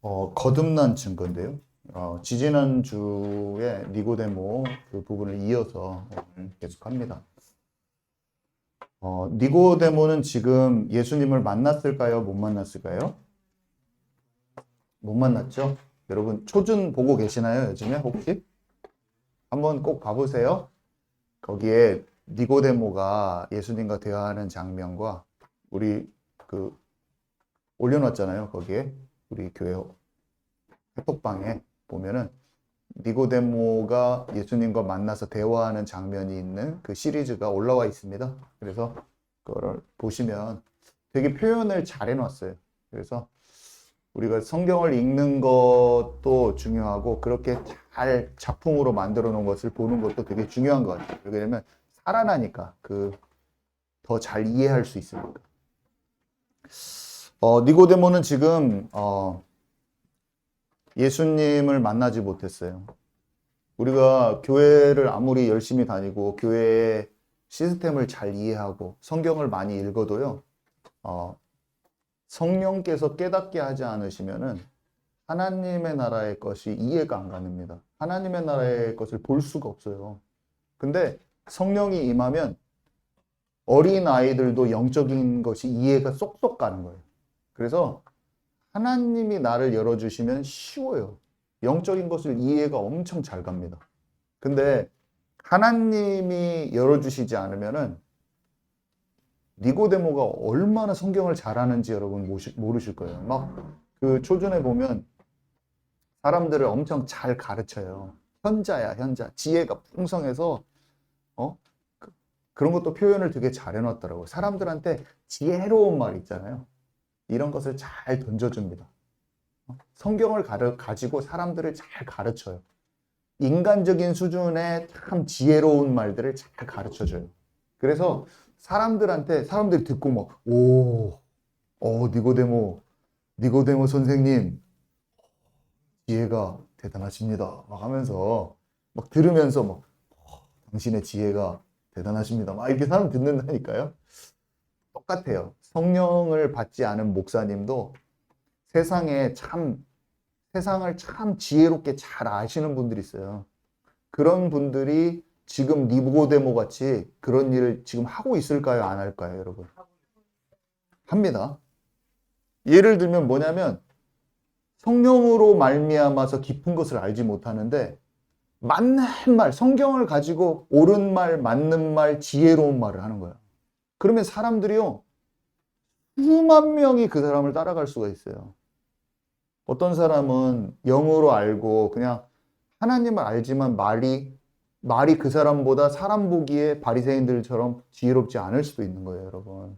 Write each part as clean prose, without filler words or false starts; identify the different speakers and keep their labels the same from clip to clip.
Speaker 1: 거듭난 증거인데요. 지지난 주에 니고데모 그 부분을 이어서 계속합니다. 니고데모는 지금 예수님을 만났을까요? 못 만났을까요? 못 만났죠? 여러분 초준 보고 계시나요? 요즘에 혹시? 한번 꼭 봐보세요. 거기에 니고데모가 예수님과 대화하는 장면과 우리 그 올려놨잖아요. 거기에 우리 교회 회톡방에 보면은 니고데모가 예수님과 만나서 대화하는 장면이 있는 그 시리즈가 올라와 있습니다. 그래서 그거를 보시면 되게 표현을 잘 해놨어요. 그래서 우리가 성경을 읽는 것도 중요하고 그렇게 잘 작품으로 만들어 놓은 것을 보는 것도 되게 중요한 것 같아요. 왜냐면 살아나니까 그 더 잘 이해할 수 있으니까. 니고데모는 지금 예수님을 만나지 못했어요. 우리가 교회를 아무리 열심히 다니고 교회의 시스템을 잘 이해하고 성경을 많이 읽어도요, 성령께서 깨닫게 하지 않으시면은 하나님의 나라의 것이 이해가 안 갑니다. 하나님의 나라의 것을 볼 수가 없어요. 근데 성령이 임하면 어린 아이들도 영적인 것이 이해가 쏙쏙 가는 거예요. 그래서 하나님이 나를 열어주시면 쉬워요. 영적인 것을 이해가 엄청 잘 갑니다. 근데 하나님이 열어주시지 않으면은 니고데모가 얼마나 성경을 잘하는지 여러분 모르실 거예요. 막 그 초전에 보면 사람들을 엄청 잘 가르쳐요. 현자야, 현자. 지혜가 풍성해서 그런 것도 표현을 되게 잘 해놨더라고요. 사람들한테 지혜로운 말 있잖아요. 이런 것을 잘 던져줍니다. 성경을 가지고 사람들을 잘 가르쳐요. 인간적인 수준의 참 지혜로운 말들을 잘 가르쳐줘요. 그래서 사람들이 듣고 막, 니고데모 선생님, 지혜가 대단하십니다. 막 하면서, 막 들으면서 막, 당신의 지혜가 대단하십니다. 막 이렇게 사람 듣는다니까요. 똑같아요. 성령을 받지 않은 목사님도 세상에 참, 세상을 참 지혜롭게 잘 아시는 분들이 있어요. 그런 분들이 지금 니고데모 같이 그런 일을 지금 하고 있을까요? 안 할까요, 여러분? 합니다. 예를 들면 뭐냐면 성령으로 말미암아서 깊은 것을 알지 못하는데 맞는 말, 성경을 가지고 옳은 말, 맞는 말, 지혜로운 말을 하는 거예요. 그러면 사람들이요, 수만 명이 그 사람을 따라갈 수가 있어요. 어떤 사람은 영으로 알고 그냥 하나님을 알지만 말이 그 사람보다 사람 보기에 바리새인들처럼 지혜롭지 않을 수도 있는 거예요, 여러분.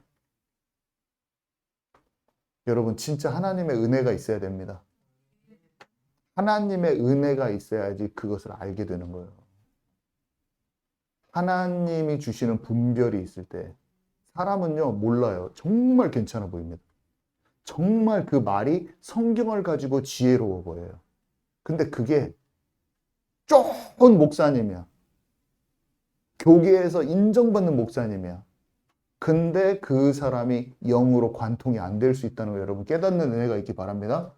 Speaker 1: 여러분, 진짜 하나님의 은혜가 있어야 됩니다. 하나님의 은혜가 있어야지 그것을 알게 되는 거예요. 하나님이 주시는 분별이 있을 때 사람은요, 몰라요. 정말 괜찮아 보입니다. 정말 그 말이 성경을 가지고 지혜로워 보여요. 근데 그게 좋은 목사님이야. 교계에서 인정받는 목사님이야. 근데 그 사람이 영으로 관통이 안 될 수 있다는 거 여러분 깨닫는 은혜가 있기 바랍니다.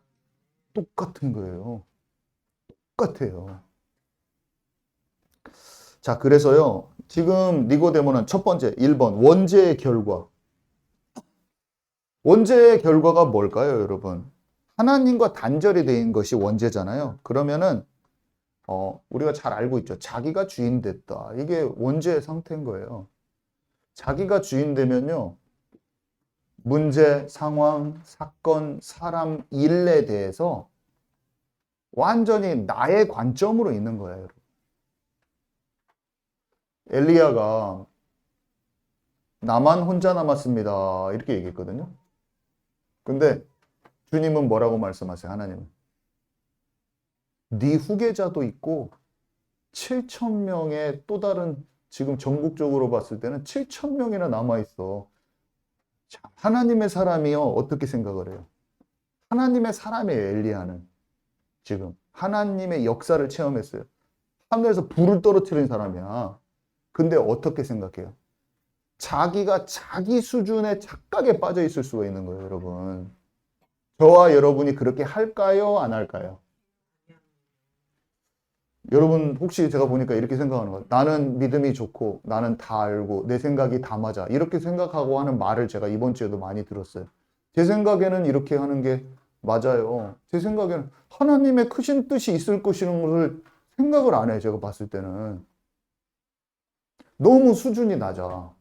Speaker 1: 똑같은 거예요. 똑같아요. 자, 그래서요. 지금 니고데모는 첫 번째 1번 원죄의 결과. 원죄의 결과가 뭘까요, 여러분? 하나님과 단절이 된 것이 원죄잖아요. 그러면은 우리가 잘 알고 있죠. 자기가 주인 됐다. 이게 원죄의 상태인 거예요. 자기가 주인 되면요. 문제, 상황, 사건, 사람, 일에 대해서 완전히 나의 관점으로 있는 거예요, 여러분. 엘리야가 나만 혼자 남았습니다. 이렇게 얘기했거든요. 근데 주님은 뭐라고 말씀하세요, 하나님은? 네 후계자도 있고 7천 명의 또 다른 지금 전국적으로 봤을 때는 7천 명이나 남아 있어. 자, 하나님의 사람이요 어떻게 생각을 해요? 하나님의 사람이에요. 엘리야는 지금 하나님의 역사를 체험했어요. 하늘에서 불을 떨어뜨린 사람이야. 근데 어떻게 생각해요? 자기가 자기 수준의 착각에 빠져 있을 수가 있는 거예요, 여러분. 저와 여러분이 그렇게 할까요? 안 할까요? 여러분 혹시 제가 보니까 이렇게 생각하는 거예요. 나는 믿음이 좋고 나는 다 알고 내 생각이 다 맞아. 이렇게 생각하고 하는 말을 제가 이번 주에도 많이 들었어요. 제 생각에는 이렇게 하는 게 맞아요. 제 생각에는 하나님의 크신 뜻이 있을 것이라는 것을 생각을 안 해요. 제가 봤을 때는. 너무 수준이 낮아.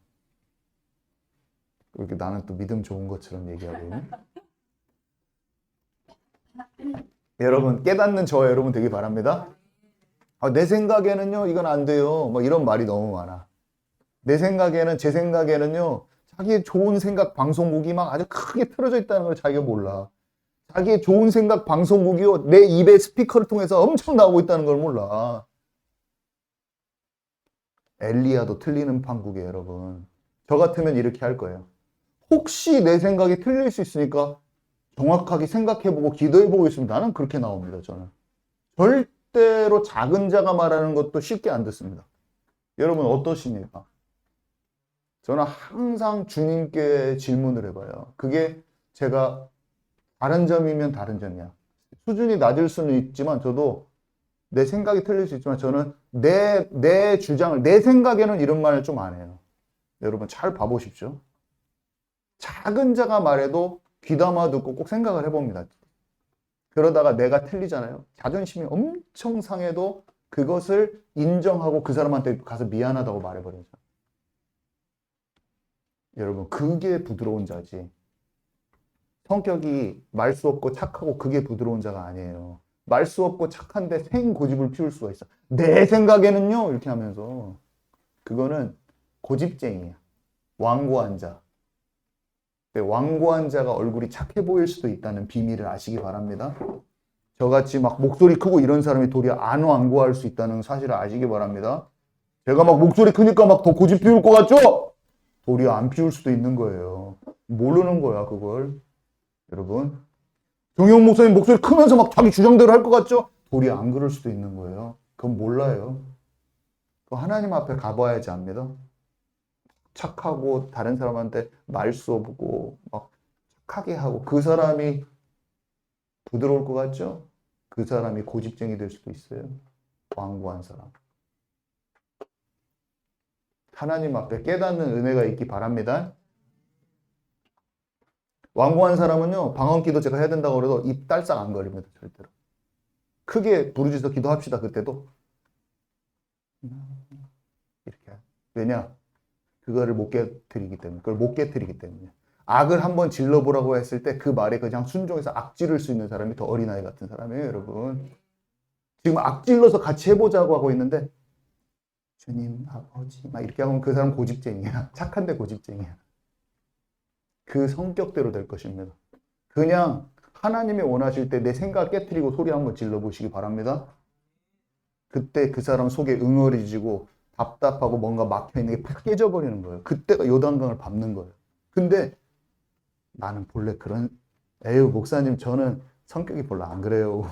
Speaker 1: 이렇게 나는 또 믿음 좋은 것처럼 얘기하고 있네. 여러분 깨닫는 저와 여러분 되기 바랍니다. 내 생각에는요 이건 안 돼요. 뭐 이런 말이 너무 많아. 내 생각에는 제 생각에는요 자기의 좋은 생각 방송국이 막 아주 크게 틀어져 있다는 걸 자기가 몰라. 자기의 좋은 생각 방송국이요 내 입에 스피커를 통해서 엄청 나오고 있다는 걸 몰라. 엘리야도 틀리는 판국이에요 여러분. 저 같으면 이렇게 할 거예요. 혹시 내 생각이 틀릴 수 있으니까 정확하게 생각해보고 기도해보고 있으면 나는 그렇게 나옵니다. 저는 절대로 작은 자가 말하는 것도 쉽게 안 듣습니다. 여러분 어떠십니까? 저는 항상 주님께 질문을 해봐요. 그게 제가 다른 점이면 다른 점이야. 수준이 낮을 수는 있지만 저도 내 생각이 틀릴 수 있지만 저는 내 주장을 내 생각에는 이런 말을 좀 안 해요. 여러분 잘 봐보십시오. 작은 자가 말해도 귀담아 듣고 꼭 생각을 해봅니다. 그러다가 내가 틀리잖아요. 자존심이 엄청 상해도 그것을 인정하고 그 사람한테 가서 미안하다고 말해버리죠. 여러분 그게 부드러운 자지. 성격이 말수 없고 착하고 그게 부드러운 자가 아니에요. 말수 없고 착한데 생고집을 피울 수가 있어. 내 생각에는요 이렇게 하면서 그거는 고집쟁이야. 완고한 자. 완고한 자가 얼굴이 착해 보일 수도 있다는 비밀을 아시기 바랍니다. 저같이 막 목소리 크고 이런 사람이 도리어 안 완고할 수 있다는 사실을 아시기 바랍니다. 제가 막 목소리 크니까 막 더 고집 피울 것 같죠? 도리어 안 피울 수도 있는 거예요. 모르는 거야 그걸. 여러분 정영 목사님 목소리 크면서 막 자기 주장대로 할 것 같죠? 도리어 안 그럴 수도 있는 거예요. 그건 몰라요. 그 하나님 앞에 가봐야지 압니다. 착하고 다른 사람한테 말수 없고 막 착하게 하고 그 사람이 부드러울 것 같죠? 그 사람이 고집쟁이 될 수도 있어요. 완고한 사람. 하나님 앞에 깨닫는 은혜가 있기 바랍니다. 완고한 사람은요 방언기도 제가 해야 된다고 그래도 입 딸싹 안 걸립니다. 절대로. 크게 부르짖어 기도합시다. 그때도 이렇게. 왜냐? 그거를 못 깨뜨리기 때문에. 그걸 못 깨뜨리기 때문에. 악을 한번 질러보라고 했을 때 그 말에 그냥 순종해서 악 지를 수 있는 사람이 더 어린아이 같은 사람이에요, 여러분. 지금 악 질러서 같이 해보자고 하고 있는데 주님, 아버지 막 이렇게 하면 그 사람 고집쟁이야. 착한데 고집쟁이야. 그 성격대로 될 것입니다. 그냥 하나님이 원하실 때 내 생각 깨뜨리고 소리 한번 질러보시기 바랍니다. 그때 그 사람 속에 응어리지고 답답하고 뭔가 막혀있는 게 팍 깨져버리는 거예요. 그때가 요단강을 밟는 거예요. 근데 나는 본래 그런 에휴 목사님 저는 성격이 별로 안 그래요.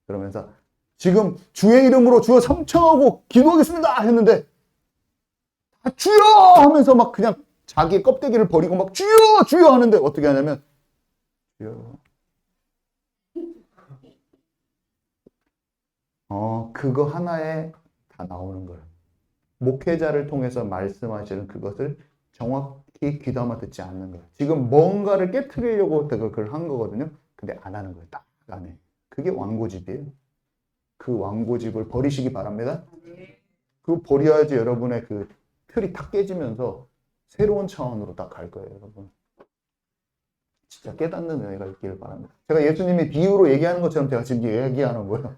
Speaker 1: 그러면서 지금 주의 이름으로 주여 삼청하고 기도하겠습니다 했는데 주여 하면서 막 그냥 자기의 껍데기를 버리고 막 주여 주여 하는데 어떻게 하냐면 주여 그거 하나에 다 나오는 거예요. 목회자를 통해서 말씀하시는 그것을 정확히 귀담아 듣지 않는 거예요. 지금 뭔가를 깨트리려고 그걸 한 거거든요. 근데 안 하는 거예요. 딱 안 해. 그게 완고집이에요. 그 완고집을 버리시기 바랍니다. 그거 버려야지 여러분의 그 틀이 탁 깨지면서 새로운 차원으로 딱 갈 거예요, 여러분. 진짜 깨닫는 은혜가 있기를 바랍니다. 제가 예수님이 비유로 얘기하는 것처럼 제가 지금 얘기하는 거예요.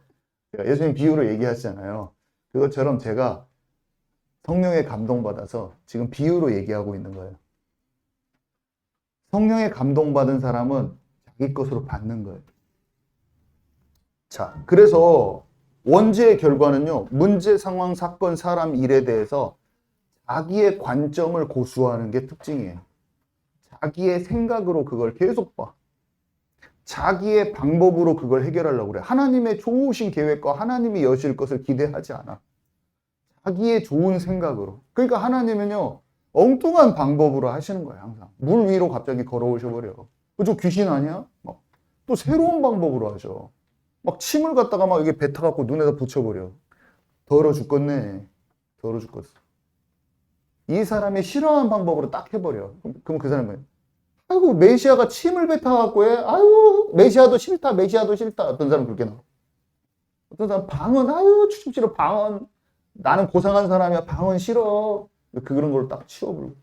Speaker 1: 제가 예수님 비유로 얘기하시잖아요. 그것처럼 제가 성령에 감동받아서 지금 비유로 얘기하고 있는 거예요. 성령에 감동받은 사람은 자기 것으로 받는 거예요. 자, 그래서 원죄의 결과는요, 문제, 상황, 사건, 사람, 일에 대해서 자기의 관점을 고수하는 게 특징이에요. 자기의 생각으로 그걸 계속 봐. 자기의 방법으로 그걸 해결하려고 그래. 하나님의 좋으신 계획과 하나님이 여실 것을 기대하지 않아. 자기의 좋은 생각으로. 그러니까 하나님은요, 엉뚱한 방법으로 하시는 거예요, 항상. 물 위로 갑자기 걸어오셔버려요. 그저 귀신 아니야? 막 또 새로운 방법으로 하죠. 막 침을 갖다가 막 이게 뱉어갖고 눈에다 붙여버려. 더러 죽겠네. 더러 죽겠어. 이 사람이 싫어하는 방법으로 딱 해버려. 그럼 그 사람은, 아이고, 메시아가 침을 뱉어갖고 해. 아이고, 메시아도 싫다, 메시아도 싫다. 어떤 사람은 그렇게 나와. 어떤 사람은 방언, 아유, 추침 싫어, 방언. 나는 고상한 사람이야, 방언 싫어. 그런 걸 딱 치워버리고.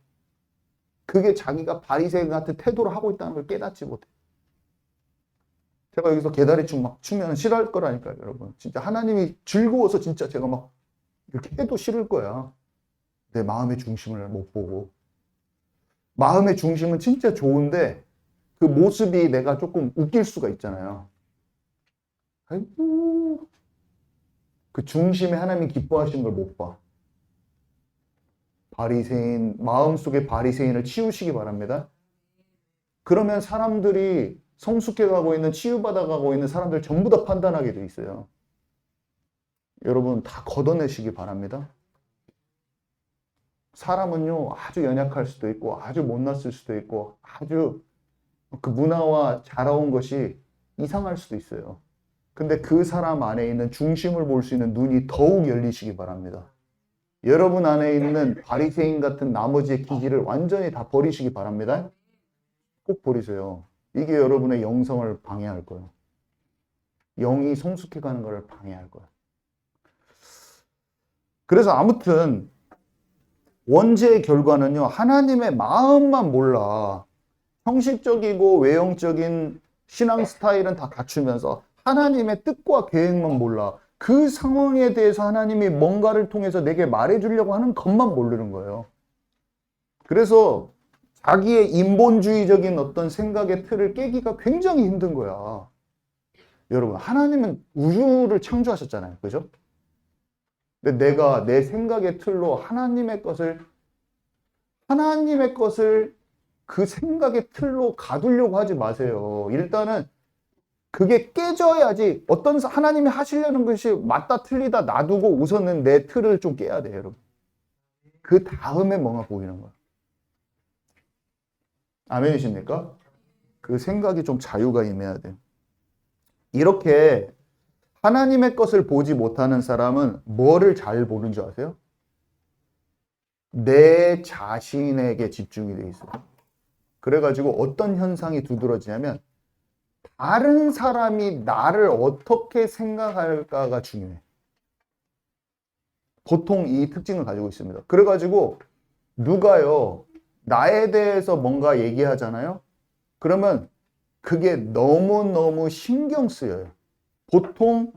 Speaker 1: 그게 자기가 바리새인 같은 태도를 하고 있다는 걸 깨닫지 못해. 제가 여기서 개다리춤 막 추면 싫어할 거라니까요, 여러분. 진짜 하나님이 즐거워서 진짜 제가 막 이렇게 해도 싫을 거야. 내 마음의 중심을 못 보고. 마음의 중심은 진짜 좋은데 그 모습이 내가 조금 웃길 수가 있잖아요. 아이고, 그 중심에 하나님이 기뻐하시는 걸 못 봐. 바리새인, 마음속의 바리새인을 치우시기 바랍니다. 그러면 사람들이 성숙해 가고 있는, 치유받아 가고 있는 사람들 전부 다 판단하게 돼 있어요. 여러분 다 걷어내시기 바랍니다. 사람은요, 아주 연약할 수도 있고, 아주 못났을 수도 있고, 아주 그 문화와 자라온 것이 이상할 수도 있어요. 근데 그 사람 안에 있는 중심을 볼 수 있는 눈이 더욱 열리시기 바랍니다. 여러분 안에 있는 바리새인 같은 나머지의 기질을 완전히 다 버리시기 바랍니다. 꼭 버리세요. 이게 여러분의 영성을 방해할 거예요. 영이 성숙해가는 것을 방해할 거예요. 그래서 아무튼 원죄의 결과는요, 하나님의 마음만 몰라. 형식적이고 외형적인 신앙 스타일은 다 갖추면서 하나님의 뜻과 계획만 몰라. 그 상황에 대해서 하나님이 뭔가를 통해서 내게 말해주려고 하는 것만 모르는 거예요. 그래서 자기의 인본주의적인 어떤 생각의 틀을 깨기가 굉장히 힘든 거야. 여러분, 하나님은 우주를 창조하셨잖아요. 그죠? 근데 내가 내 생각의 틀로 하나님의 것을 그 생각의 틀로 가두려고 하지 마세요. 일단은 그게 깨져야지. 어떤 하나님이 하시려는 것이 맞다 틀리다 놔두고 우선은 내 틀을 좀 깨야 돼요, 여러분. 그 다음에 뭔가 보이는 거야. 아멘이십니까? 그 생각이 좀 자유가 임해야 돼요. 이렇게 하나님의 것을 보지 못하는 사람은 뭐를 잘 보는 줄 아세요? 내 자신에게 집중이 돼 있어요. 그래가지고 어떤 현상이 두드러지냐면 다른 사람이 나를 어떻게 생각할까가 중요해. 보통 이 특징을 가지고 있습니다. 그래가지고 누가요, 나에 대해서 뭔가 얘기하잖아요. 그러면 그게 너무너무 신경 쓰여요. 보통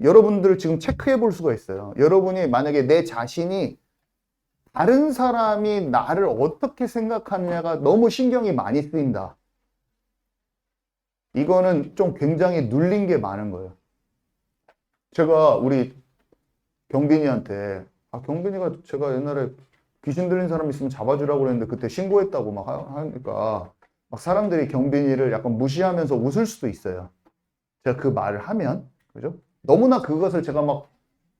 Speaker 1: 여러분들 지금 체크해 볼 수가 있어요. 여러분이 만약에 내 자신이 다른 사람이 나를 어떻게 생각하느냐가 너무 신경이 많이 쓰인다. 이거는 좀 굉장히 눌린 게 많은 거예요. 제가 우리 경빈이한테, 경빈이가 제가 옛날에 귀신 들린 사람 있으면 잡아주라고 그랬는데 그때 신고했다고 막 하니까 막 사람들이 경빈이를 약간 무시하면서 웃을 수도 있어요. 제가 그 말을 하면, 그죠? 너무나 그것을 제가 막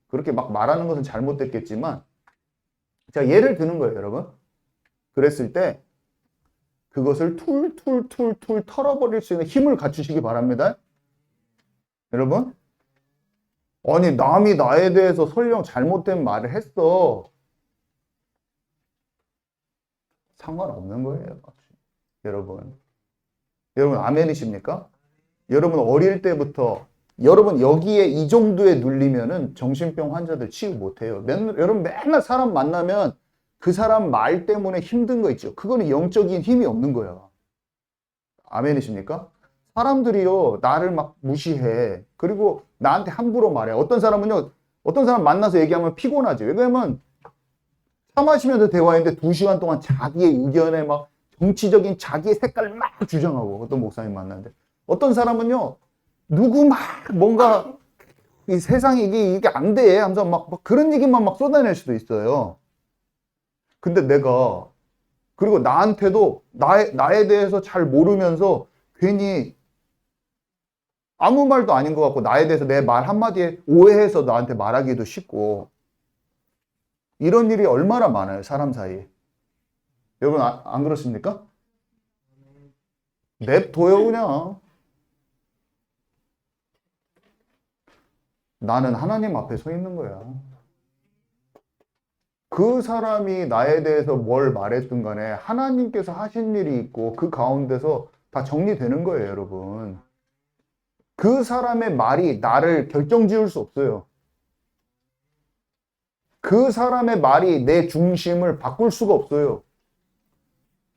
Speaker 1: 그렇게 막 말하는 것은 잘못됐겠지만 제가 예를 드는 거예요, 여러분. 그랬을 때 그것을 툴툴툴툴 털어버릴 수 있는 힘을 갖추시기 바랍니다. 여러분, 아니 남이 나에 대해서 설령 잘못된 말을 했어. 상관없는 거예요. 여러분. 여러분 아멘이십니까? 여러분 어릴 때부터 여러분 여기에 이 정도에 눌리면은 정신병 환자들 치유 못해요. 여러분 맨날 사람 만나면 그 사람 말 때문에 힘든 거 있죠. 그거는 영적인 힘이 없는 거야. 아멘이십니까? 사람들이요 나를 막 무시해. 그리고 나한테 함부로 말해. 어떤 사람은요, 어떤 사람 만나서 얘기하면 피곤하지. 왜냐면 차 마시면서 대화했는데 2시간 동안 자기의 의견에 막 정치적인 자기의 색깔을 막 주장하고, 어떤 목사님 만났는데 어떤 사람은요 누구 막 뭔가 이 세상이 이게 안 돼 하면서 막 그런 얘기만 막 쏟아낼 수도 있어요. 근데 내가 그리고 나한테도 나에 대해서 잘 모르면서 괜히 아무 말도 아닌 것 같고 나에 대해서 내 말 한마디에 오해해서 나한테 말하기도 쉽고, 이런 일이 얼마나 많아요, 사람 사이에. 여러분 안 그렇습니까? 냅둬요, 그냥. 나는 하나님 앞에 서 있는 거야. 그 사람이 나에 대해서 뭘 말했든 간에 하나님께서 하신 일이 있고 그 가운데서 다 정리되는 거예요, 여러분. 그 사람의 말이 나를 결정지을 수 없어요. 그 사람의 말이 내 중심을 바꿀 수가 없어요.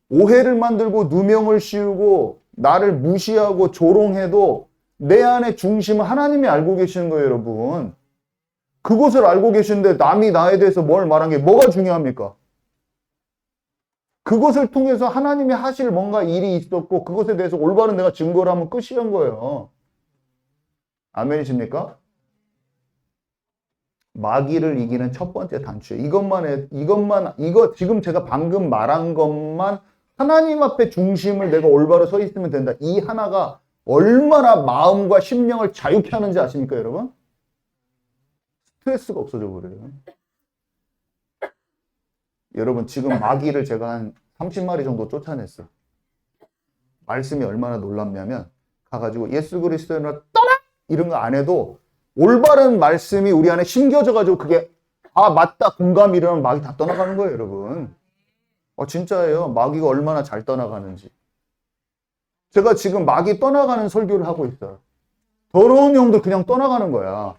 Speaker 1: 오해를 만들고 누명을 씌우고 나를 무시하고 조롱해도 내 안의 중심은 하나님이 알고 계시는 거예요, 여러분. 그것을 알고 계시는데 남이 나에 대해서 뭘 말한 게 뭐가 중요합니까? 그것을 통해서 하나님이 하실 뭔가 일이 있었고 그것에 대해서 올바른 내가 증거를 하면 끝이란 거예요. 아멘이십니까? 마귀를 이기는 첫 번째 단추예요. 이거 지금 제가 방금 말한 것만 하나님 앞에 중심을 내가 올바로 서 있으면 된다. 이 하나가 얼마나 마음과 심령을 자유케 하는지 아십니까, 여러분? 스트레스가 없어져 버려요. 여러분, 지금 마귀를 제가 한 30마리 정도 쫓아냈어요. 말씀이 얼마나 놀랍냐면 가가지고 예수 그리스도인으로 떠나! 이런 거 안 해도 올바른 말씀이 우리 안에 심겨져가지고 그게 맞다 공감이 일어나면 마귀 다 떠나가는 거예요, 여러분. 진짜예요. 마귀가 얼마나 잘 떠나가는지. 제가 지금 마귀 떠나가는 설교를 하고 있어요. 더러운 영도 그냥 떠나가는 거야.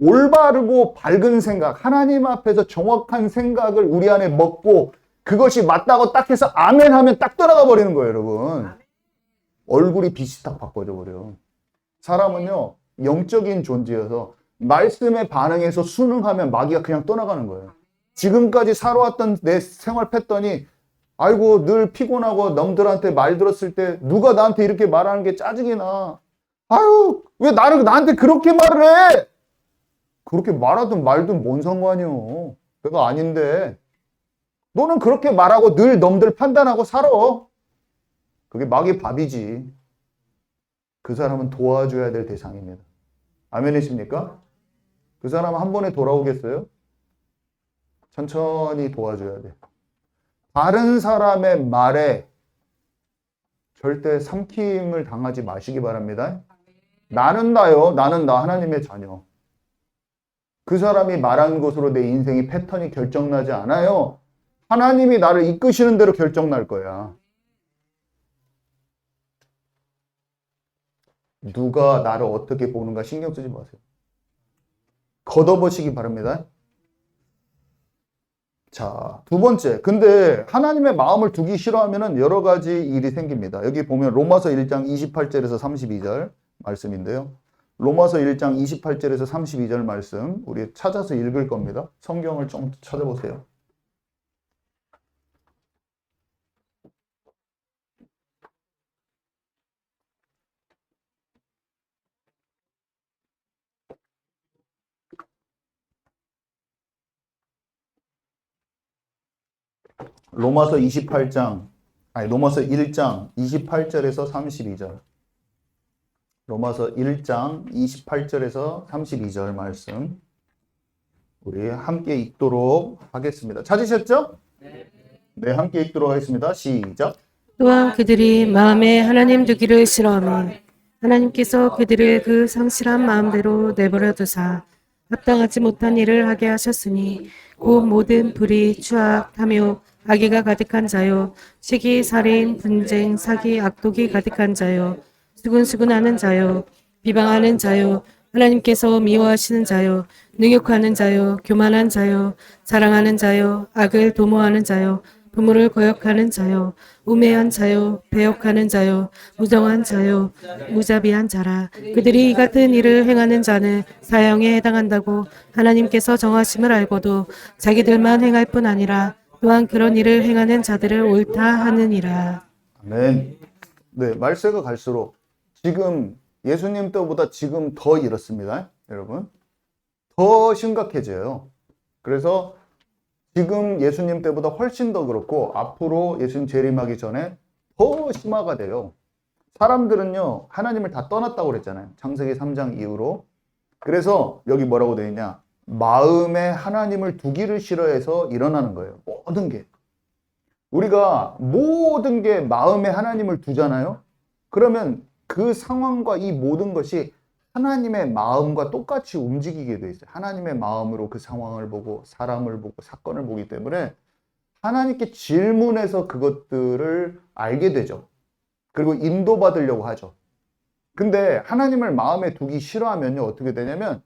Speaker 1: 올바르고 밝은 생각, 하나님 앞에서 정확한 생각을 우리 안에 먹고 그것이 맞다고 딱 해서 아멘 하면 딱 떠나가 버리는 거예요, 여러분. 얼굴이 빛이 딱 바꿔져 버려요. 사람은요, 영적인 존재여서 말씀에 반응해서 순응하면 마귀가 그냥 떠나가는 거예요. 지금까지 살아왔던 내 생활 패턴이 아이고 늘 피곤하고 남들한테 말 들었을 때 누가 나한테 이렇게 말하는 게 짜증이 나. 아유 왜 나한테 그렇게 말을 해? 그렇게 말하든 말든 뭔 상관이요. 내가 아닌데. 너는 그렇게 말하고 늘 남들 판단하고 살아. 그게 마귀 밥이지. 그 사람은 도와줘야 될 대상입니다. 아멘이십니까? 그 사람은 한 번에 돌아오겠어요? 천천히 도와줘야 돼. 다른 사람의 말에 절대 삼킴을 당하지 마시기 바랍니다. 나는 나요. 나는 나 하나님의 자녀. 그 사람이 말한 것으로 내 인생이 패턴이 결정나지 않아요. 하나님이 나를 이끄시는 대로 결정날 거야. 누가 나를 어떻게 보는가 신경 쓰지 마세요. 걷어보시기 바랍니다. 자, 두 번째. 근데 하나님의 마음을 두기 싫어하면 여러 가지 일이 생깁니다. 여기 보면 로마서 1장 28절에서 32절 말씀인데요. 로마서 1장 28절에서 32절 말씀 우리 찾아서 읽을 겁니다. 성경을 좀 찾아보세요. 로마서 1장 28절에서 32절. 로마서 1장 28절에서 32절 말씀. 우리 함께 읽도록 하겠습니다. 찾으셨죠? 네, 함께 읽도록 하겠습니다. 시작.
Speaker 2: 또한 그들이 마음에 하나님 두기를 싫어하며 하나님께서 그들을 그 상실한 마음대로 내버려 두사 합당하지 못한 일을 하게 하셨으니 곧 모든 불의, 추악, 탐욕, 악의가 가득한 자요, 시기, 살인, 분쟁, 사기, 악독이 가득한 자요, 수군수군하는 자요, 비방하는 자요, 하나님께서 미워하시는 자요, 능욕하는 자요, 교만한 자요, 자랑하는 자요, 악을 도모하는 자요, 부모를 거역하는 자요, 우매한 자요, 배역하는 자요, 무정한 자요, 무자비한 자라. 그들이 이 같은 일을 행하는 자는 사형에 해당한다고 하나님께서 정하심을 알고도 자기들만 행할 뿐 아니라 또한 그런 일을 행하는 자들을 옳다 하느니라.
Speaker 1: 아멘. 네, 말세가 갈수록 지금 예수님 때보다 지금 더 이렇습니다. 여러분. 더 심각해져요. 그래서 지금 예수님 때보다 훨씬 더 그렇고 앞으로 예수님 재림하기 전에 더 심화가 돼요. 사람들은요, 하나님을 다 떠났다고 그랬잖아요. 창세기 3장 이후로. 그래서 여기 뭐라고 되어 있냐? 마음에 하나님을 두기를 싫어해서 일어나는 거예요. 모든 게. 우리가 모든 게 마음에 하나님을 두잖아요. 그러면 그 상황과 이 모든 것이 하나님의 마음과 똑같이 움직이게 돼 있어요. 하나님의 마음으로 그 상황을 보고 사람을 보고 사건을 보기 때문에 하나님께 질문해서 그것들을 알게 되죠. 그리고 인도받으려고 하죠. 근데 하나님을 마음에 두기 싫어하면요, 어떻게 되냐면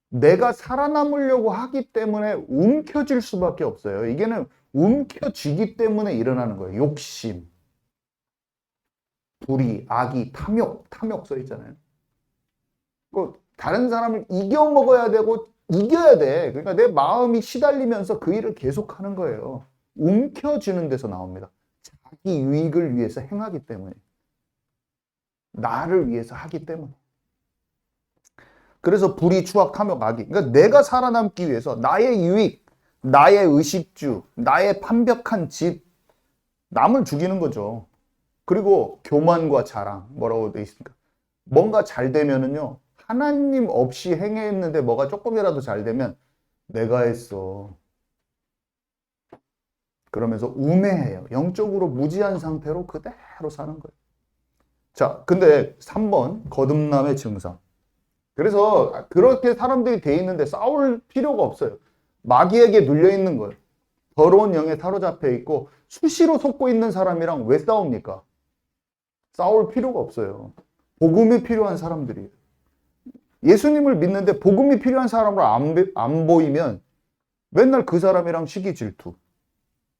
Speaker 1: 내가 살아남으려고 하기 때문에 움켜질 수밖에 없어요. 이게는 움켜쥐기 때문에 일어나는 거예요. 욕심, 불의, 악의, 탐욕 써 있잖아요. 다른 사람을 이겨 먹어야 되고 이겨야 돼. 그러니까 내 마음이 시달리면서 그 일을 계속하는 거예요. 움켜쥐는 데서 나옵니다. 자기 유익을 위해서 행하기 때문에. 나를 위해서 하기 때문에. 그래서 불의, 추악, 탐욕, 악이. 그러니까 내가 살아남기 위해서 나의 유익, 나의 의식주, 나의 판벽한 집, 남을 죽이는 거죠. 그리고 교만과 자랑, 뭐라고 돼 있습니까? 뭔가 잘 되면은요, 하나님 없이 행했는데 뭐가 조금이라도 잘 되면 내가 했어. 그러면서 우매해요. 영적으로 무지한 상태로 그대로 사는 거예요. 자, 근데 3번 거듭남의 증상. 그래서 그렇게 사람들이 돼 있는데 싸울 필요가 없어요. 마귀에게 눌려 있는 거예요. 더러운 영에 사로잡혀 있고 수시로 속고 있는 사람이랑 왜 싸웁니까? 싸울 필요가 없어요. 복음이 필요한 사람들이에요. 예수님을 믿는데 복음이 필요한 사람으로 안 보이면 맨날 그 사람이랑 시기 질투,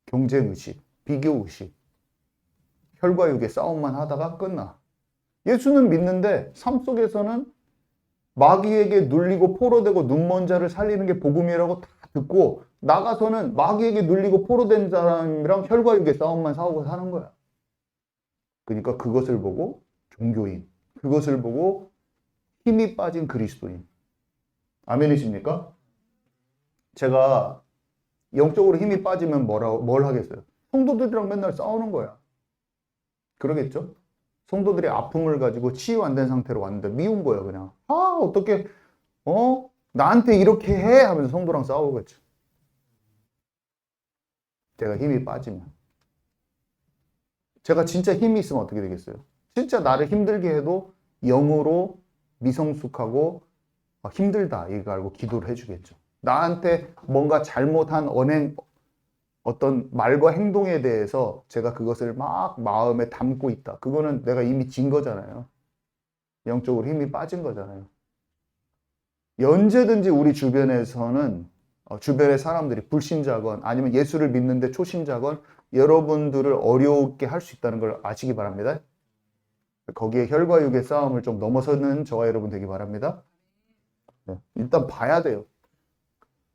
Speaker 1: 경쟁 의식, 비교 의식, 혈과 육의 싸움만 하다가 끝나. 예수는 믿는데 삶 속에서는 마귀에게 눌리고 포로되고 눈먼 자를 살리는 게 복음이라고 다 듣고 나가서는 마귀에게 눌리고 포로된 사람이랑 혈과 육의 싸움만 싸우고 사는 거야. 그러니까 그것을 보고 종교인, 그것을 보고 힘이 빠진 그리스도인. 아멘이십니까? 제가 영적으로 힘이 빠지면 뭘 하겠어요? 성도들이랑 맨날 싸우는 거야. 그러겠죠? 성도들이 아픔을 가지고 치유 안 된 상태로 왔는데 미운 거야, 그냥. 아, 어떻게, 나한테 이렇게 해? 하면서 성도랑 싸우겠죠. 제가 힘이 빠지면. 제가 진짜 힘이 있으면 어떻게 되겠어요? 진짜 나를 힘들게 해도 영으로 미성숙하고 힘들다 이거 알고 기도를 해주겠죠. 나한테 뭔가 잘못한 어떤 말과 행동에 대해서 제가 그것을 막 마음에 담고 있다. 그거는 내가 이미 진 거잖아요. 영적으로 힘이 빠진 거잖아요. 언제든지 우리 주변에서는 주변의 사람들이 불신자건 아니면 예수를 믿는데 초신자건 여러분들을 어려우게 할 수 있다는 걸 아시기 바랍니다. 거기에 혈과 육의 싸움을 좀 넘어서는 저와 여러분 되기 바랍니다. 네, 일단 봐야 돼요.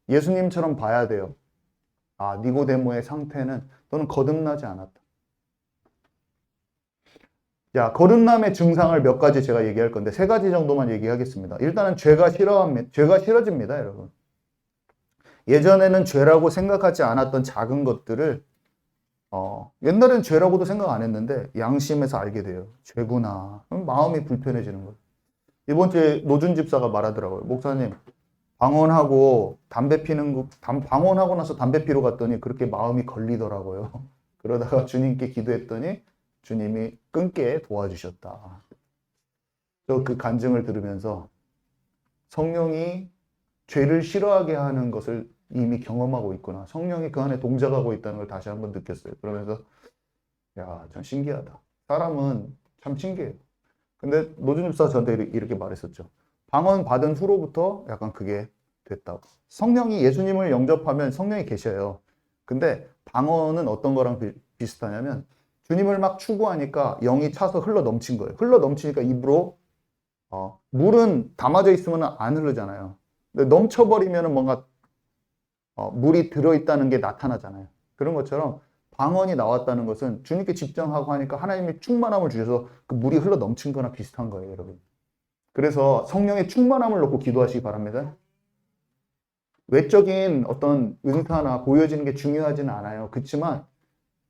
Speaker 1: 예수님처럼 봐야 돼요. 아, 니고데모의 상태는 너는 거듭나지 않았다. 자, 거듭남의 증상을 몇 가지 제가 얘기할 건데 3가지 정도만 얘기하겠습니다. 일단은 죄가 싫어집니다, 여러분. 예전에는 죄라고 생각하지 않았던 작은 것들을 옛날엔 죄라고도 생각 안 했는데 양심에서 알게 돼요. 죄구나. 마음이 불편해지는 거예요. 이번 주에 노준 집사가 말하더라고요. 목사님, 방언하고 방언하고 나서 담배 피러 갔더니 그렇게 마음이 걸리더라고요. 그러다가 주님께 기도했더니 주님이 끊게 도와주셨다. 저 그 간증을 들으면서 성령이 죄를 싫어하게 하는 것을 이미 경험하고 있구나. 성령이 그 안에 동작하고 있다는 걸 다시 한번 느꼈어요. 그러면서 야, 참 신기하다. 사람은 참 신기해요. 근데 노준 집사 저한테 이렇게 말했었죠. 방언 받은 후로부터 약간 그게 됐다고. 성령이 예수님을 영접하면 성령이 계셔요. 근데 방언은 어떤 거랑 비슷하냐면 주님을 막 추구하니까 영이 차서 흘러 넘친 거예요. 흘러 넘치니까 입으로 물은 담아져 있으면 안 흐르잖아요. 근데 넘쳐버리면 뭔가 물이 들어있다는 게 나타나잖아요. 그런 것처럼 방언이 나왔다는 것은 주님께 집중하고 하니까 하나님이 충만함을 주셔서 그 물이 흘러 넘친 거나 비슷한 거예요, 여러분. 그래서 성령의 충만함을 놓고 기도하시기 바랍니다. 외적인 어떤 은사나 보여지는 게 중요하지는 않아요. 그렇지만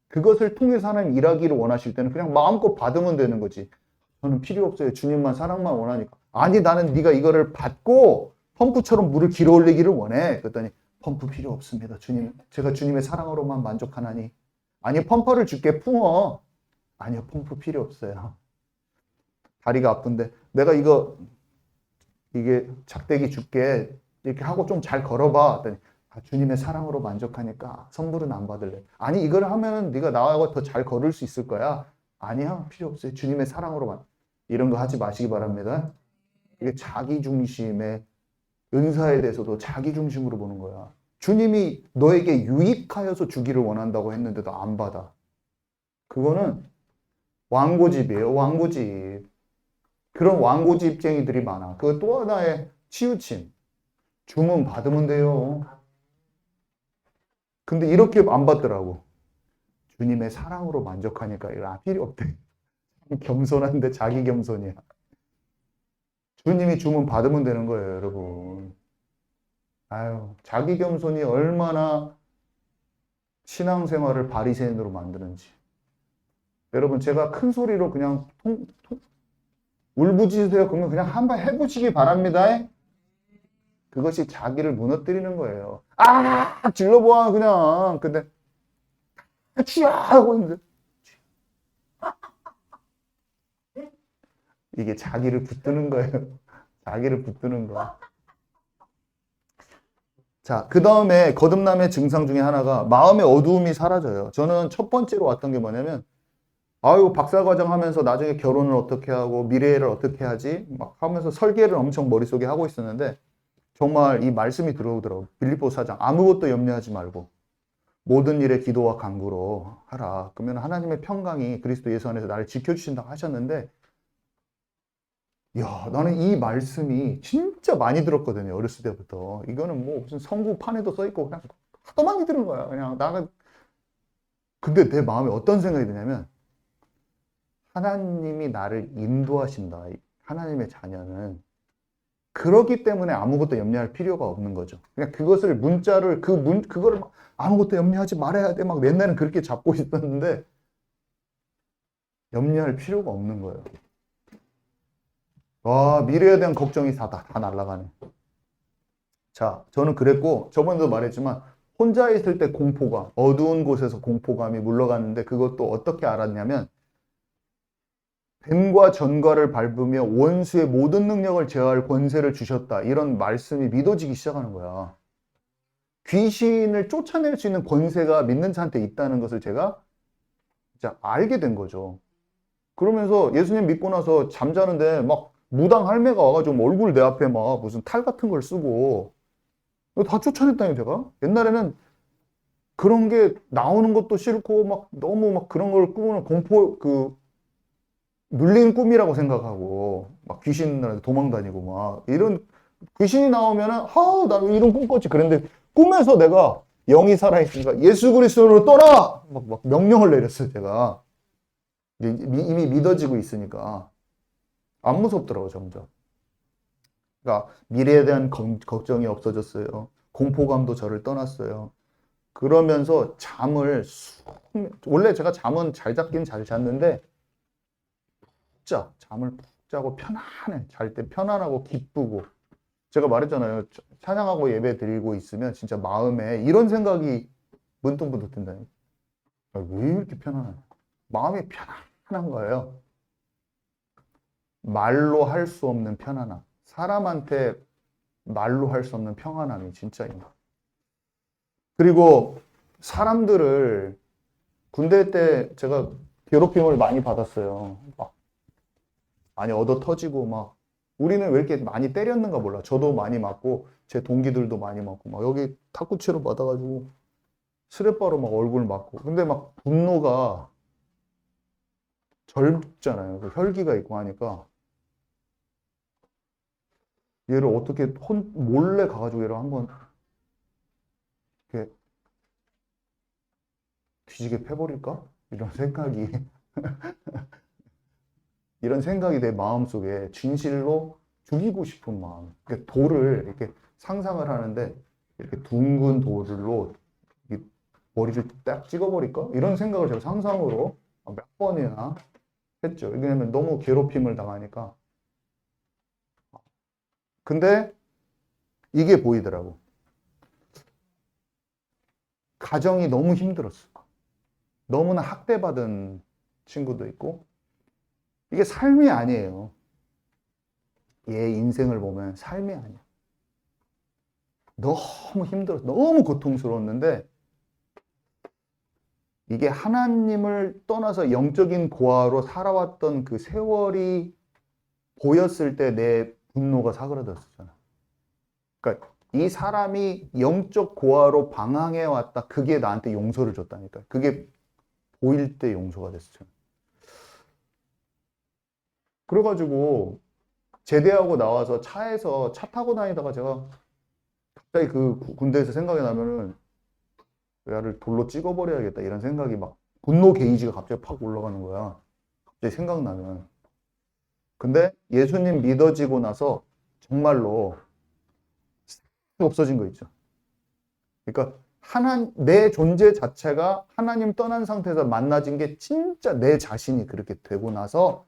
Speaker 1: 그것을 통해서 하나님 일하기를 원하실 때는 그냥 마음껏 받으면 되는 거지. 저는 필요 없어요. 주님만 사랑만 원하니까. 아니, 나는 네가 이거를 받고 펌프처럼 물을 길어 올리기를 원해. 그랬더니 펌프 필요 없습니다. 주님, 제가 주님의 사랑으로만 만족하나니. 아니, 펌프를 줄게, 품어. 아니요, 펌프 필요 없어요. 다리가 아픈데 내가 이게 작대기 줄게 이렇게 하고 좀 잘 걸어봐. 그랬더니 주님의 사랑으로 만족하니까 선물은 안 받을래. 아니 이걸 하면은 네가 나하고 더 잘 걸을 수 있을 거야. 아니야 필요 없어요. 주님의 사랑으로만. 이런 거 하지 마시기 바랍니다. 이게 자기 중심의 은사에 대해서도 자기 중심으로 보는 거야. 주님이 너에게 유익하여서 주기를 원한다고 했는데도 안 받아. 그거는 왕고집이에요. 왕고집. 그런 왕고집쟁이들이 많아. 그 또 하나의 치우침. 주문 받으면 돼요. 근데 이렇게 안 받더라고. 주님의 사랑으로 만족하니까 이거 필요 없대. 겸손한데 자기 겸손이야. 주님이 주문 받으면 되는 거예요, 여러분. 아유, 자기 겸손이 얼마나 신앙생활을 바리새인으로 만드는지. 여러분, 제가 큰 소리로 그냥 울부짖으세요. 그러면 그냥 한번 해보시기 바랍니다. 그것이 자기를 무너뜨리는 거예요. 아, 질러보아, 그냥. 근데, 취하! 하고 있는데. 이게 자기를 붙드는 거예요. 자기를 붙드는 거. 자, 그 다음에 거듭남의 증상 중에 하나가 마음의 어두움이 사라져요. 저는 첫 번째로 왔던 게 뭐냐면, 아유, 박사과정 하면서 나중에 결혼을 어떻게 하고 미래를 어떻게 하지? 막 하면서 설계를 엄청 머릿속에 하고 있었는데, 정말 이 말씀이 들어오더라고요. 빌립보 4장. 아무것도 염려하지 말고 모든 일에 기도와 간구로 하라. 그러면 하나님의 평강이 그리스도 예수 안에서 나를 지켜주신다고 하셨는데, 야, 나는 이 말씀이 진짜 많이 들었거든요. 어렸을 때부터. 이거는 뭐 무슨 성구판에도 써있고 그냥 하도 많이 들은 거야. 그냥 나는. 근데 내 마음에 어떤 생각이 드냐면, 하나님이 나를 인도하신다. 하나님의 자녀는. 그렇기 때문에 아무것도 염려할 필요가 없는 거죠. 그냥 그것을 문자를, 그거를 막 아무것도 염려하지 말아야 돼. 막 옛날엔 그렇게 잡고 있었는데, 염려할 필요가 없는 거예요. 와, 미래에 대한 걱정이 다 날아가네. 자, 저는 그랬고, 저번에도 말했지만, 혼자 있을 때 공포감, 어두운 곳에서 공포감이 물러가는데, 그것도 어떻게 알았냐면, 뱀과 전과를 밟으며 원수의 모든 능력을 제어할 권세를 주셨다. 이런 말씀이 믿어지기 시작하는 거야. 귀신을 쫓아낼 수 있는 권세가 믿는 자한테 있다는 것을 제가 진짜 알게 된 거죠. 그러면서 예수님 믿고 나서 잠자는데 막 무당 할매가 와가지고 얼굴 내 앞에 막 무슨 탈 같은 걸 쓰고 이거 다 쫓아냈다니 제가. 옛날에는 그런 게 나오는 것도 싫고 막 너무 막 그런 걸 꾸는 공포 눌린 꿈이라고 생각하고 막 귀신 도망다니고 막 이런 귀신이 나오면은 나 이런 꿈 꿨지 그랬는데 꿈에서 내가 영이 살아있으니까 예수 그리스도로 떠나 막 명령을 내렸어요. 제가 이미 믿어지고 있으니까 안 무섭더라고 점점. 그러니까 미래에 대한 걱정이 없어졌어요. 공포감도 저를 떠났어요. 그러면서 원래 제가 잠은 잘 잤긴 잘 잤는데 잠을 푹 자고 편안해. 잘 때 편안하고 기쁘고. 제가 말했잖아요. 찬양하고 예배 드리고 있으면 진짜 마음에 이런 생각이 문득문득 든다니. 왜 이렇게 편안해? 마음이 편안한 거예요. 말로 할 수 없는 편안함. 사람한테 말로 할 수 없는 평안함이 진짜 있는. 그리고 사람들을 군대 때 제가 괴롭힘을 많이 받았어요. 막 많이 얻어 터지고 막 우리는 왜 이렇게 많이 때렸는가 몰라. 저도 많이 맞고 제 동기들도 많이 맞고 막 여기 탁구채로 맞아가지고 스레바로 막 얼굴 맞고. 근데 막 분노가 젊잖아요. 그 혈기가 있고 하니까 얘를 어떻게 몰래 가가지고 얘를 한번 이렇게 뒤지게 패버릴까? 이런 생각이 이런 생각이 내 마음속에 진실로 죽이고 싶은 마음. 그러니까 돌을 이렇게 상상을 하는데 이렇게 둥근 돌로 머리를 딱 찍어버릴까? 이런 생각을 제가 상상으로 몇 번이나 했죠. 왜냐면 너무 괴롭힘을 당하니까. 근데 이게 보이더라고. 가정이 너무 힘들었어. 너무나 학대받은 친구도 있고 이게 삶이 아니에요. 얘 인생을 보면 삶이 아니야. 너무 힘들었어. 너무 고통스러웠는데 이게 하나님을 떠나서 영적인 고아로 살아왔던 그 세월이 보였을 때 내 분노가 사그라들었잖아. 그러니까 이 사람이 영적 고아로 방황해 왔다. 그게 나한테 용서를 줬다니까. 그게 보일 때 용서가 됐어. 그래가지고 제대하고 나와서 차에서 차 타고 다니다가 제가 갑자기 그 군대에서 생각이 나면은 야를 돌로 찍어버려야겠다 이런 생각이 막 분노 게이지가 갑자기 팍 올라가는 거야. 갑자기 생각나면. 근데 예수님 믿어지고 나서 정말로 없어진 거 있죠. 그러니까 내 존재 자체가 하나님 떠난 상태에서 만나진 게 진짜 내 자신이 그렇게 되고 나서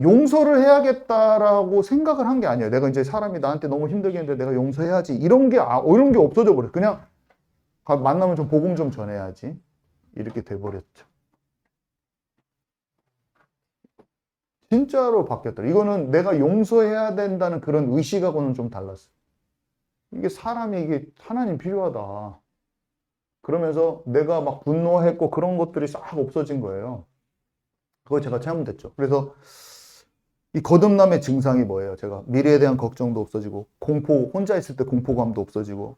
Speaker 1: 용서를 해야겠다라고 생각을 한 게 아니에요. 내가 이제 사람이 나한테 너무 힘들게 했는데 내가 용서해야지. 이런 게 없어져 버려요. 그냥 만나면 좀 복음 좀 전해야지. 이렇게 돼버렸죠. 진짜로 바뀌었더라. 이거는 내가 용서해야 된다는 그런 의식하고는 좀 달랐어요. 이게 사람이 이게 하나님 필요하다. 그러면서 내가 막 분노했고 그런 것들이 싹 없어진 거예요. 그거 제가 체험됐죠. 그래서 이 거듭남의 증상이 뭐예요? 제가 미래에 대한 걱정도 없어지고 혼자 있을 때 공포감도 없어지고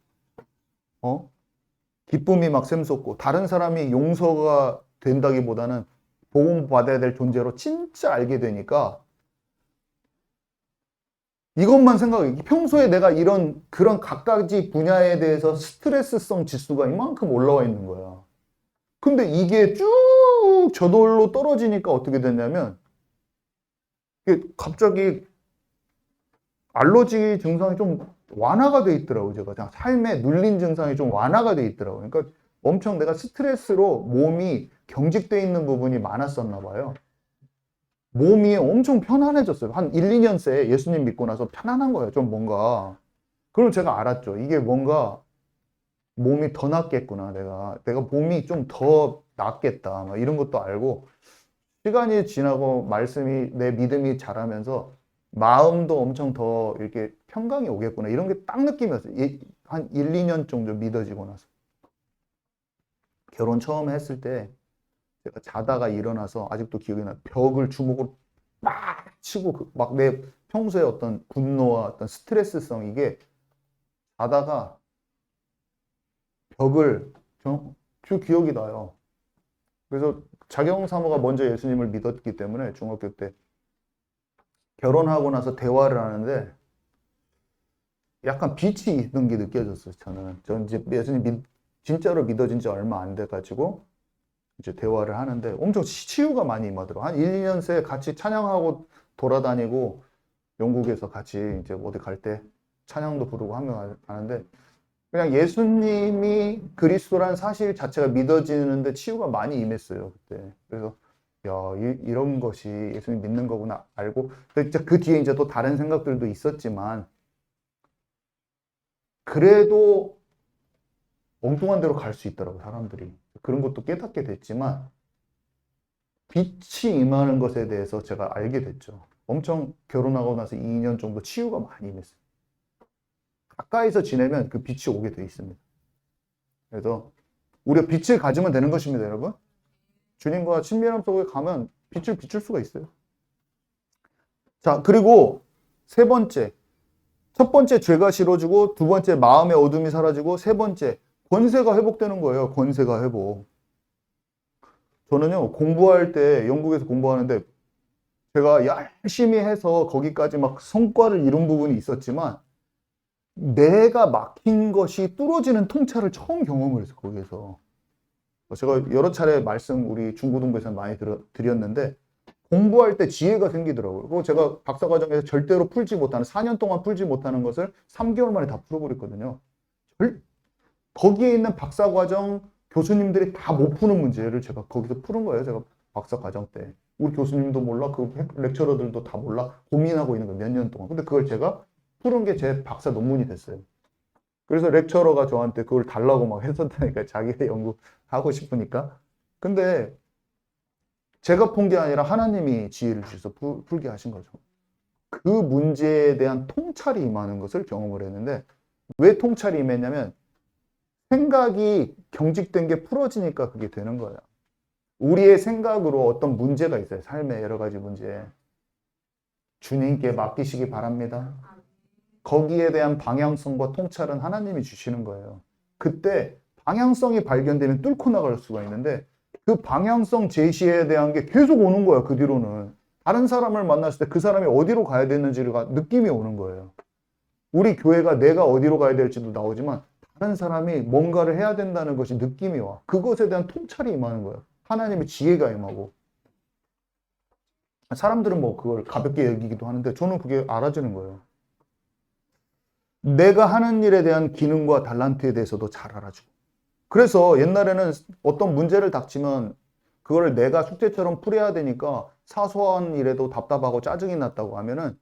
Speaker 1: 기쁨이 막 샘솟고 다른 사람이 용서가 된다기보다는 복음 받아야 될 존재로 진짜 알게 되니까 이것만 생각해. 평소에 내가 그런 각가지 분야에 대해서 스트레스성 지수가 이만큼 올라와 있는 거야. 근데 이게 쭉 저돌로 떨어지니까 어떻게 됐냐면 이게 갑자기 알러지 증상이 좀 완화가 돼 있더라고요. 제가 그냥 삶에 눌린 증상이 좀 완화가 돼 있더라고요. 그러니까 엄청 내가 스트레스로 몸이 경직돼 있는 부분이 많았었나 봐요. 몸이 엄청 편안해졌어요. 한 1, 2년 새 예수님 믿고 나서 편안한 거예요. 좀 뭔가. 그럼 제가 알았죠. 이게 뭔가 몸이 더 낫겠구나. 내가 몸이 좀 더 낫겠다. 막 이런 것도 알고 시간이 지나고 내 믿음이 자라면서 마음도 엄청 더 이렇게 평강이 오겠구나. 이런 게 딱 느낌이었어요. 한 1, 2년 정도 믿어지고 나서. 결혼 처음 했을 때 제가 자다가 일어나서 아직도 기억이 나요. 벽을 주먹으로 막 치고 막 내 평소에 어떤 분노와 어떤 스트레스성 이게 자다가 벽을 그 기억이 나요. 그래서 자경 사모가 먼저 예수님을 믿었기 때문에 중학교 때 결혼하고 나서 대화를 하는데 약간 빛이 있는 게 느껴졌어요. 저는 이제 예수님 진짜로 믿어진 지 얼마 안 돼가지고 이제 대화를 하는데 엄청 치유가 많이 임하더라고요. 한 1, 2년 새 같이 찬양하고 돌아다니고 영국에서 같이 이제 어디 갈 때 찬양도 부르고 하면 가는데 그냥 예수님이 그리스도란 사실 자체가 믿어지는데 치유가 많이 임했어요. 그때. 그래서 야, 이런 것이 예수님 믿는 거구나 알고 그 뒤에 이제 또 다른 생각들도 있었지만 그래도 엉뚱한 데로 갈 수 있더라고 사람들이. 그런 것도 깨닫게 됐지만 빛이 임하는 것에 대해서 제가 알게 됐죠. 엄청 결혼하고 나서 2년 정도 치유가 많이 임했어요. 가까이서 지내면 그 빛이 오게 돼 있습니다. 그래서 우리가 빛을 가지면 되는 것입니다, 여러분. 주님과 친밀함 속에 가면 빛을 비출 수가 있어요. 자, 그리고 세 번째. 첫 번째 죄가 싫어지고 두 번째 마음의 어둠이 사라지고 세 번째 권세가 회복되는 거예요. 권세가 회복. 저는요, 공부할 때 영국에서 공부하는데 제가 열심히 해서 거기까지 막 성과를 이룬 부분이 있었지만 내가 막힌 것이 뚫어지는 통찰을 처음 경험을 했어요. 거기에서. 제가 여러 차례 말씀 우리 중고등부에서 많이 드렸는데 공부할 때 지혜가 생기더라고요. 그리고 제가 박사과정에서 절대로 풀지 못하는 4년 동안 풀지 못하는 것을 3개월 만에 다 풀어버렸거든요. 거기에 있는 박사과정 교수님들이 다 못 푸는 문제를 제가 거기서 푸는 거예요. 제가 박사과정 때. 우리 교수님도 몰라. 그 렉처러들도 다 몰라. 고민하고 있는 거예요. 몇 년 동안. 근데 그걸 제가 푸는 게 제 박사 논문이 됐어요. 그래서 렉처러가 저한테 그걸 달라고 막 했었다니까. 자기가 연구하고 싶으니까. 근데 제가 푼 게 아니라 하나님이 지혜를 주셔서 풀게 하신 거죠. 그 문제에 대한 통찰이 임하는 것을 경험을 했는데, 왜 통찰이 임했냐면 생각이 경직된 게 풀어지니까 그게 되는 거예요. 우리의 생각으로 어떤 문제가 있어요. 삶의 여러 가지 문제. 주님께 맡기시기 바랍니다. 거기에 대한 방향성과 통찰은 하나님이 주시는 거예요. 그때 방향성이 발견되면 뚫고 나갈 수가 있는데, 그 방향성 제시에 대한 게 계속 오는 거예요. 그 뒤로는 다른 사람을 만났을 때 그 사람이 어디로 가야 되는지가 느낌이 오는 거예요. 우리 교회가 내가 어디로 가야 될지도 나오지만 다른 사람이 뭔가를 해야 된다는 것이 느낌이 와. 그것에 대한 통찰이 임하는 거예요. 하나님의 지혜가 임하고. 사람들은 뭐 그걸 가볍게 여기기도 하는데 저는 그게 알아지는 거예요. 내가 하는 일에 대한 기능과 달란트에 대해서도 잘 알아주고. 그래서 옛날에는 어떤 문제를 닥치면 그걸 내가 숙제처럼 풀어야 되니까 사소한 일에도 답답하고 짜증이 났다고 하면은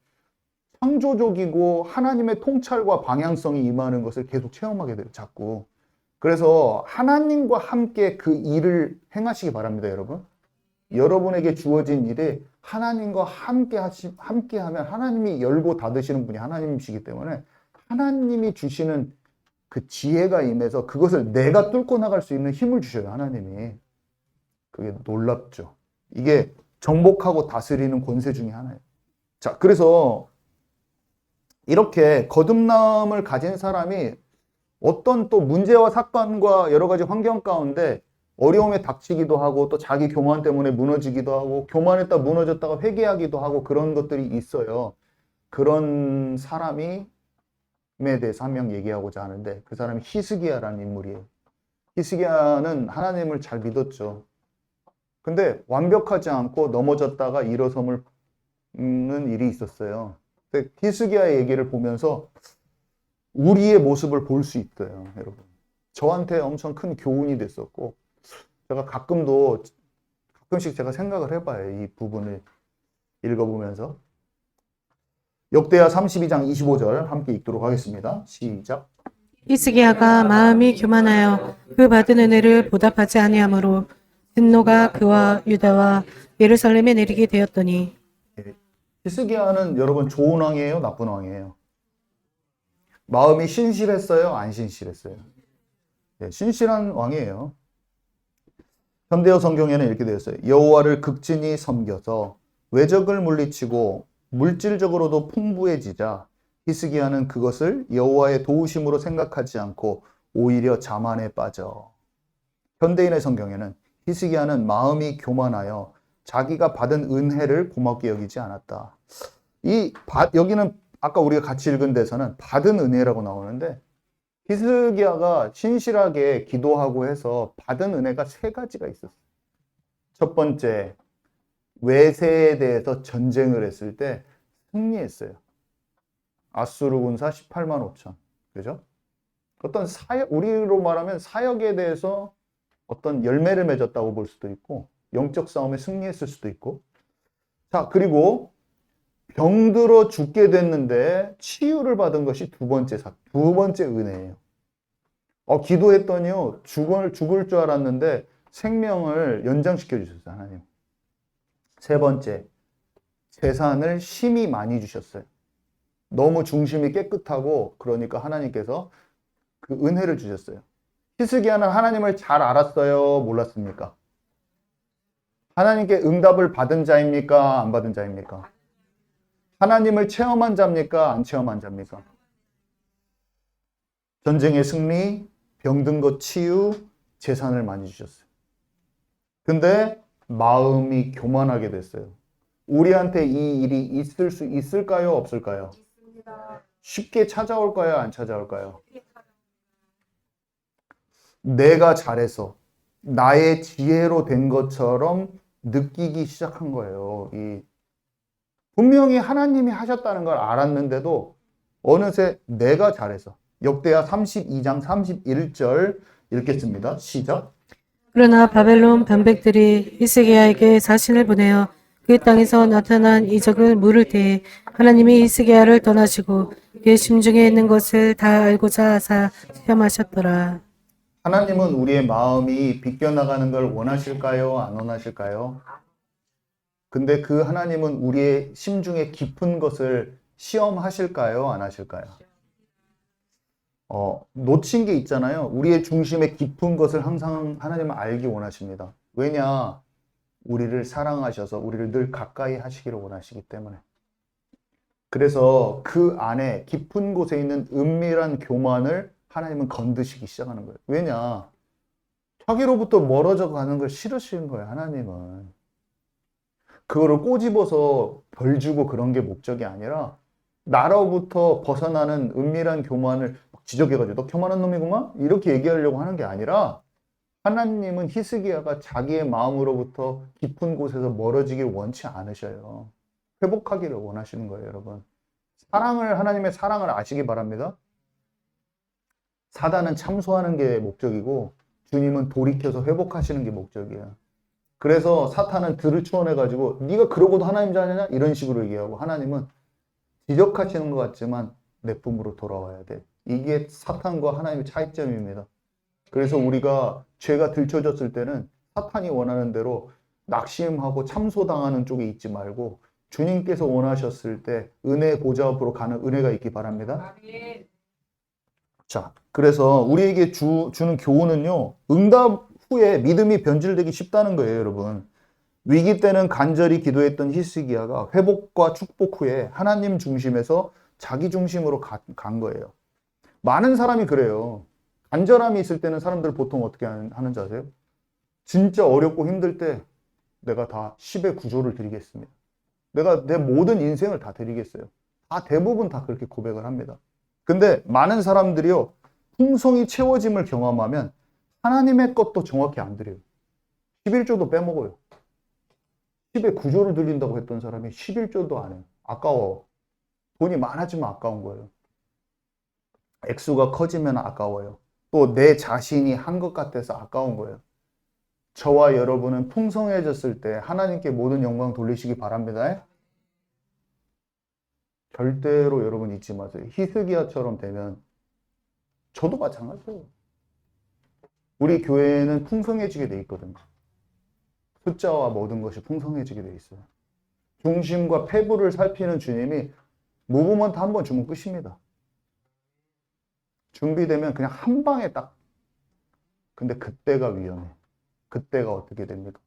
Speaker 1: 창조적이고 하나님의 통찰과 방향성이 임하는 것을 계속 체험하게 돼요, 자꾸. 그래서 하나님과 함께 그 일을 행하시기 바랍니다, 여러분. 여러분에게 주어진 일에 하나님과 함께 하면 하나님이 열고 닫으시는 분이 하나님이시기 때문에 하나님이 주시는 그 지혜가 임해서 그것을 내가 뚫고 나갈 수 있는 힘을 주셔요, 하나님이. 그게 놀랍죠. 이게 정복하고 다스리는 권세 중에 하나예요. 자, 그래서 이렇게 거듭남을 가진 사람이 어떤 또 문제와 사건과 여러 가지 환경 가운데 어려움에 닥치기도 하고 또 자기 교만 때문에 무너지기도 하고 교만했다 무너졌다가 회개하기도 하고 그런 것들이 있어요. 그런 사람에 대해서 한 명 얘기하고자 하는데 그 사람이 히스기야라는 인물이에요. 히스기야는 하나님을 잘 믿었죠. 근데 완벽하지 않고 넘어졌다가 일어서는 일이 있었어요. 근데 히스기야의 얘기를 보면서 우리의 모습을 볼 수 있어요, 여러분. 저한테 엄청 큰 교훈이 됐었고 제가 가끔씩 제가 생각을 해봐요. 이 부분을 읽어보면서. 역대하 32장 25절 함께 읽도록 하겠습니다. 시작.
Speaker 2: 히스기야가 마음이 교만하여 그 받은 은혜를 보답하지 아니하므로 진노가 그와 유다와 예루살렘에 내리게 되었더니.
Speaker 1: 히스기야는 여러분 좋은 왕이에요? 나쁜 왕이에요? 마음이 신실했어요? 안 신실했어요? 네, 신실한 왕이에요. 현대어 성경에는 이렇게 되어 있어요. 여호와를 극진히 섬겨서 외적을 물리치고 물질적으로도 풍부해지자 히스기야는 그것을 여호와의 도우심으로 생각하지 않고 오히려 자만에 빠져. 현대인의 성경에는 히스기야는 마음이 교만하여 자기가 받은 은혜를 고맙게 여기지 않았다. 여기는 아까 우리가 같이 읽은 데서는 받은 은혜라고 나오는데 히스기야가 신실하게 기도하고 해서 받은 은혜가 세 가지가 있었어요. 첫 번째, 외세에 대해서 전쟁을 했을 때 승리했어요. 아수르 군사 18만 5천. 그죠? 어떤 우리로 말하면 사역에 대해서 어떤 열매를 맺었다고 볼 수도 있고, 영적 싸움에 승리했을 수도 있고. 자, 그리고 병들어 죽게 됐는데 치유를 받은 것이 두 번째 은혜예요. 기도했더니요, 죽을 줄 알았는데 생명을 연장시켜 주셨어요, 하나님. 세 번째, 재산을 심히 많이 주셨어요. 너무 중심이 깨끗하고 그러니까 하나님께서 그 은혜를 주셨어요. 히스기야는 하나님을 잘 알았어요? 몰랐습니까? 하나님께 응답을 받은 자입니까? 안 받은 자입니까? 하나님을 체험한 자입니까? 안 체험한 자입니까? 전쟁의 승리, 병든 것 치유, 재산을 많이 주셨어요. 근데 마음이 교만하게 됐어요. 우리한테 이 일이 있을 수 있을까요? 없을까요? 쉽게 찾아올까요? 안 찾아올까요? 내가 잘해서 나의 지혜로 된 것처럼 느끼기 시작한 거예요. 분명히 하나님이 하셨다는 걸 알았는데도 어느새 내가 잘해서. 역대하 32장 31절 읽겠습니다. 시작.
Speaker 2: 그러나 바벨론 방백들이 히스기야에게 자신을 보내어 그 땅에서 나타난 이적을 물을 때에 하나님이 히스기야를 떠나시고 그의 심중에 있는 것을 다 알고자 하사 시험하셨더라.
Speaker 1: 하나님은 우리의 마음이 비껴나가는 걸 원하실까요? 안 원하실까요? 근데 그 하나님은 우리의 심중에 깊은 것을 시험하실까요? 안 하실까요? 놓친 게 있잖아요. 우리의 중심에 깊은 것을 항상 하나님은 알기 원하십니다. 왜냐? 우리를 사랑하셔서 우리를 늘 가까이 하시기를 원하시기 때문에. 그래서 그 안에 깊은 곳에 있는 은밀한 교만을 하나님은 건드시기 시작하는 거예요. 왜냐? 자기로부터 멀어져 가는 걸 싫으시는 거예요, 하나님은. 그거를 꼬집어서 벌 주고 그런 게 목적이 아니라 나로부터 벗어나는 은밀한 교만을 막 지적해가지고 너 교만한 놈이구만? 이렇게 얘기하려고 하는 게 아니라 하나님은 히스기야가 자기의 마음으로부터 깊은 곳에서 멀어지길 원치 않으셔요. 회복하기를 원하시는 거예요, 여러분. 하나님의 사랑을 아시기 바랍니다. 사단은 참소하는 게 목적이고 주님은 돌이켜서 회복하시는 게 목적이에요. 그래서 사탄은 들을 추원해가지고 네가 그러고도 하나님 자녀냐? 이런 식으로 얘기하고 하나님은 지적하시는 것 같지만 내 품으로 돌아와야 돼. 이게 사탄과 하나님의 차이점입니다. 그래서 우리가 죄가 들춰졌을 때는 사탄이 원하는 대로 낙심하고 참소당하는 쪽에 있지 말고 주님께서 원하셨을 때 은혜 보좌 앞으로 가는 은혜가 있기 바랍니다. 자, 그래서 우리에게 주는 교훈은요, 응답 후에 믿음이 변질되기 쉽다는 거예요, 여러분. 위기 때는 간절히 기도했던 히스기야가 회복과 축복 후에 하나님 중심에서 자기 중심으로 간 거예요. 많은 사람이 그래요. 간절함이 있을 때는 사람들 보통 어떻게 하는지 아세요? 진짜 어렵고 힘들 때 내가 다 10의 구조를 드리겠습니다. 내가 내 모든 인생을 다 드리겠어요. 대부분 다 그렇게 고백을 합니다. 근데 많은 사람들이요, 풍성이 채워짐을 경험하면 하나님의 것도 정확히 안 드려요. 11조도 빼먹어요. 10의 구조를 드린다고 했던 사람이 11조도 안 해요. 아까워. 돈이 많아지면 아까운 거예요. 액수가 커지면 아까워요. 또 내 자신이 한 것 같아서 아까운 거예요. 저와 여러분은 풍성해졌을 때 하나님께 모든 영광 돌리시기 바랍니다. 절대로 여러분 잊지 마세요. 히스기야처럼 되면 저도 마찬가지예요. 우리 교회는 풍성해지게 돼 있거든요. 숫자와 모든 것이 풍성해지게 돼 있어요. 중심과 폐부를 살피는 주님이 무브먼트 한 번 주면 끝입니다. 준비되면 그냥 한 방에 딱. 근데 그때가 위험해. 그때가 어떻게 됩니까?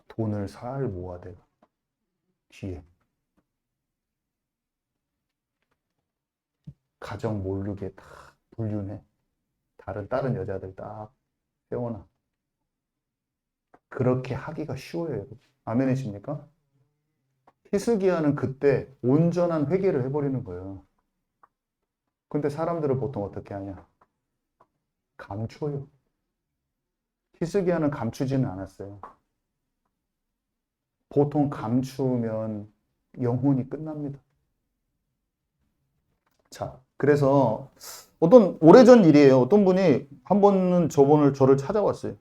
Speaker 1: 돈을 살 모아대가 뒤에. 가정 모르게 다 불륜해. 다른 여자들 딱 세워놔. 그렇게 하기가 쉬워요, 여러분. 아멘이십니까? 히스기야는 그때 온전한 회개를 해버리는 거예요. 근데 사람들은 보통 어떻게 하냐? 감춰요. 히스기야는 감추지는 않았어요. 보통 감추면 영혼이 끝납니다. 자, 그래서 오래전 일이에요. 어떤 분이 한 번은 저를 찾아왔어요.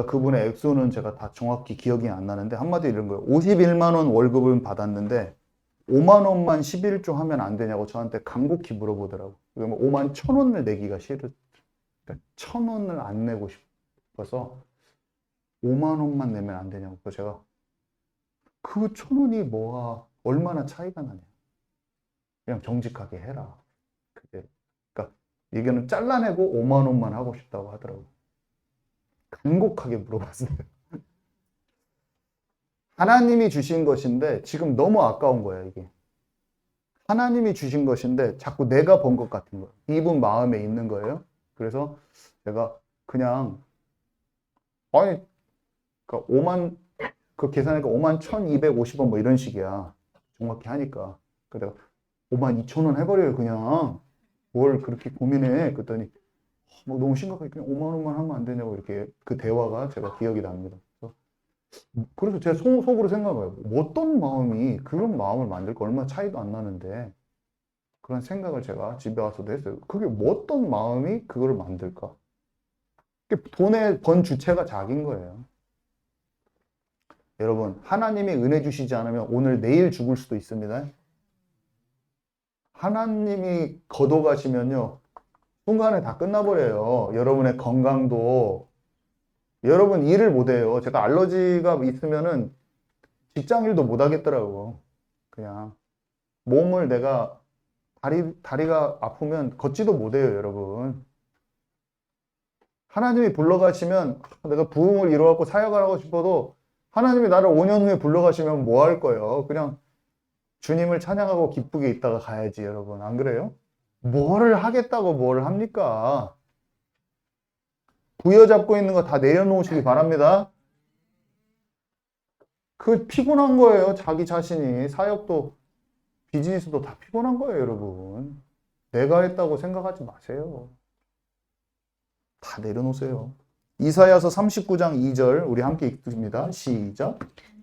Speaker 1: 그분의 액수는 제가 다 정확히 기억이 안 나는데 한마디로 이런 거예요. 51만 원 월급을 받았는데 5만 원만 11조 하면 안 되냐고 저한테 간곡히 물어보더라고. 그러면 5만 1,000원을 내기가 싫어. 그러니까 1,000원을 안 내고 싶어서 5만 원만 내면 안 되냐고. 그래서 제가 그 1,000원이 얼마나 차이가 나냐. 그냥 정직하게 해라. 그러니까 이거는 잘라내고 5만 원만 하고 싶다고 하더라고요. 간곡하게 물어봤어요. 하나님이 주신 것인데 지금 너무 아까운 거예요, 이게. 하나님이 주신 것인데 자꾸 내가 번 것 같은 거예요. 이분 마음에 있는 거예요. 그래서 제가 그냥 그러니까 그 계산하니까 5만 1,250원 뭐 이런 식이야. 정확히 하니까. 그래서 내가 5만 2천 원 해버려요, 그냥. 뭘 그렇게 고민해. 그랬더니 너무 심각하게 그냥 5만 원만 하면 안 되냐고 이렇게 그 대화가 제가 기억이 납니다. 그래서 제가 속으로 생각해요. 어떤 마음이 그런 마음을 만들까? 얼마 차이도 안 나는데 그런 생각을 제가 집에 와서도 했어요. 그게 어떤 마음이 그걸 만들까? 돈의 번 주체가 자기인 거예요. 여러분, 하나님이 은혜 주시지 않으면 오늘 내일 죽을 수도 있습니다. 하나님이 걷어가시면요, 순간에 다 끝나버려요. 여러분의 건강도. 여러분 일을 못해요. 제가 알러지가 있으면은 직장 일도 못 하겠더라고. 그냥 몸을 내가 다리가 아프면 걷지도 못해요, 여러분. 하나님이 불러가시면 내가 부흥을 이루어갖고 사역을 하고 싶어도 하나님이 나를 5년 후에 불러가시면 뭐 할 거예요? 그냥 주님을 찬양하고 기쁘게 있다가 가야지, 여러분. 안 그래요? 뭐를 하겠다고 뭘 합니까? 부여잡고 있는 거 다 내려놓으시기 바랍니다. 그 피곤한 거예요. 자기 자신이. 사역도 비즈니스도 다 피곤한 거예요, 여러분. 내가 했다고 생각하지 마세요. 다 내려놓으세요. 이사야서 39장 2절 우리 함께 읽습니다. 시작.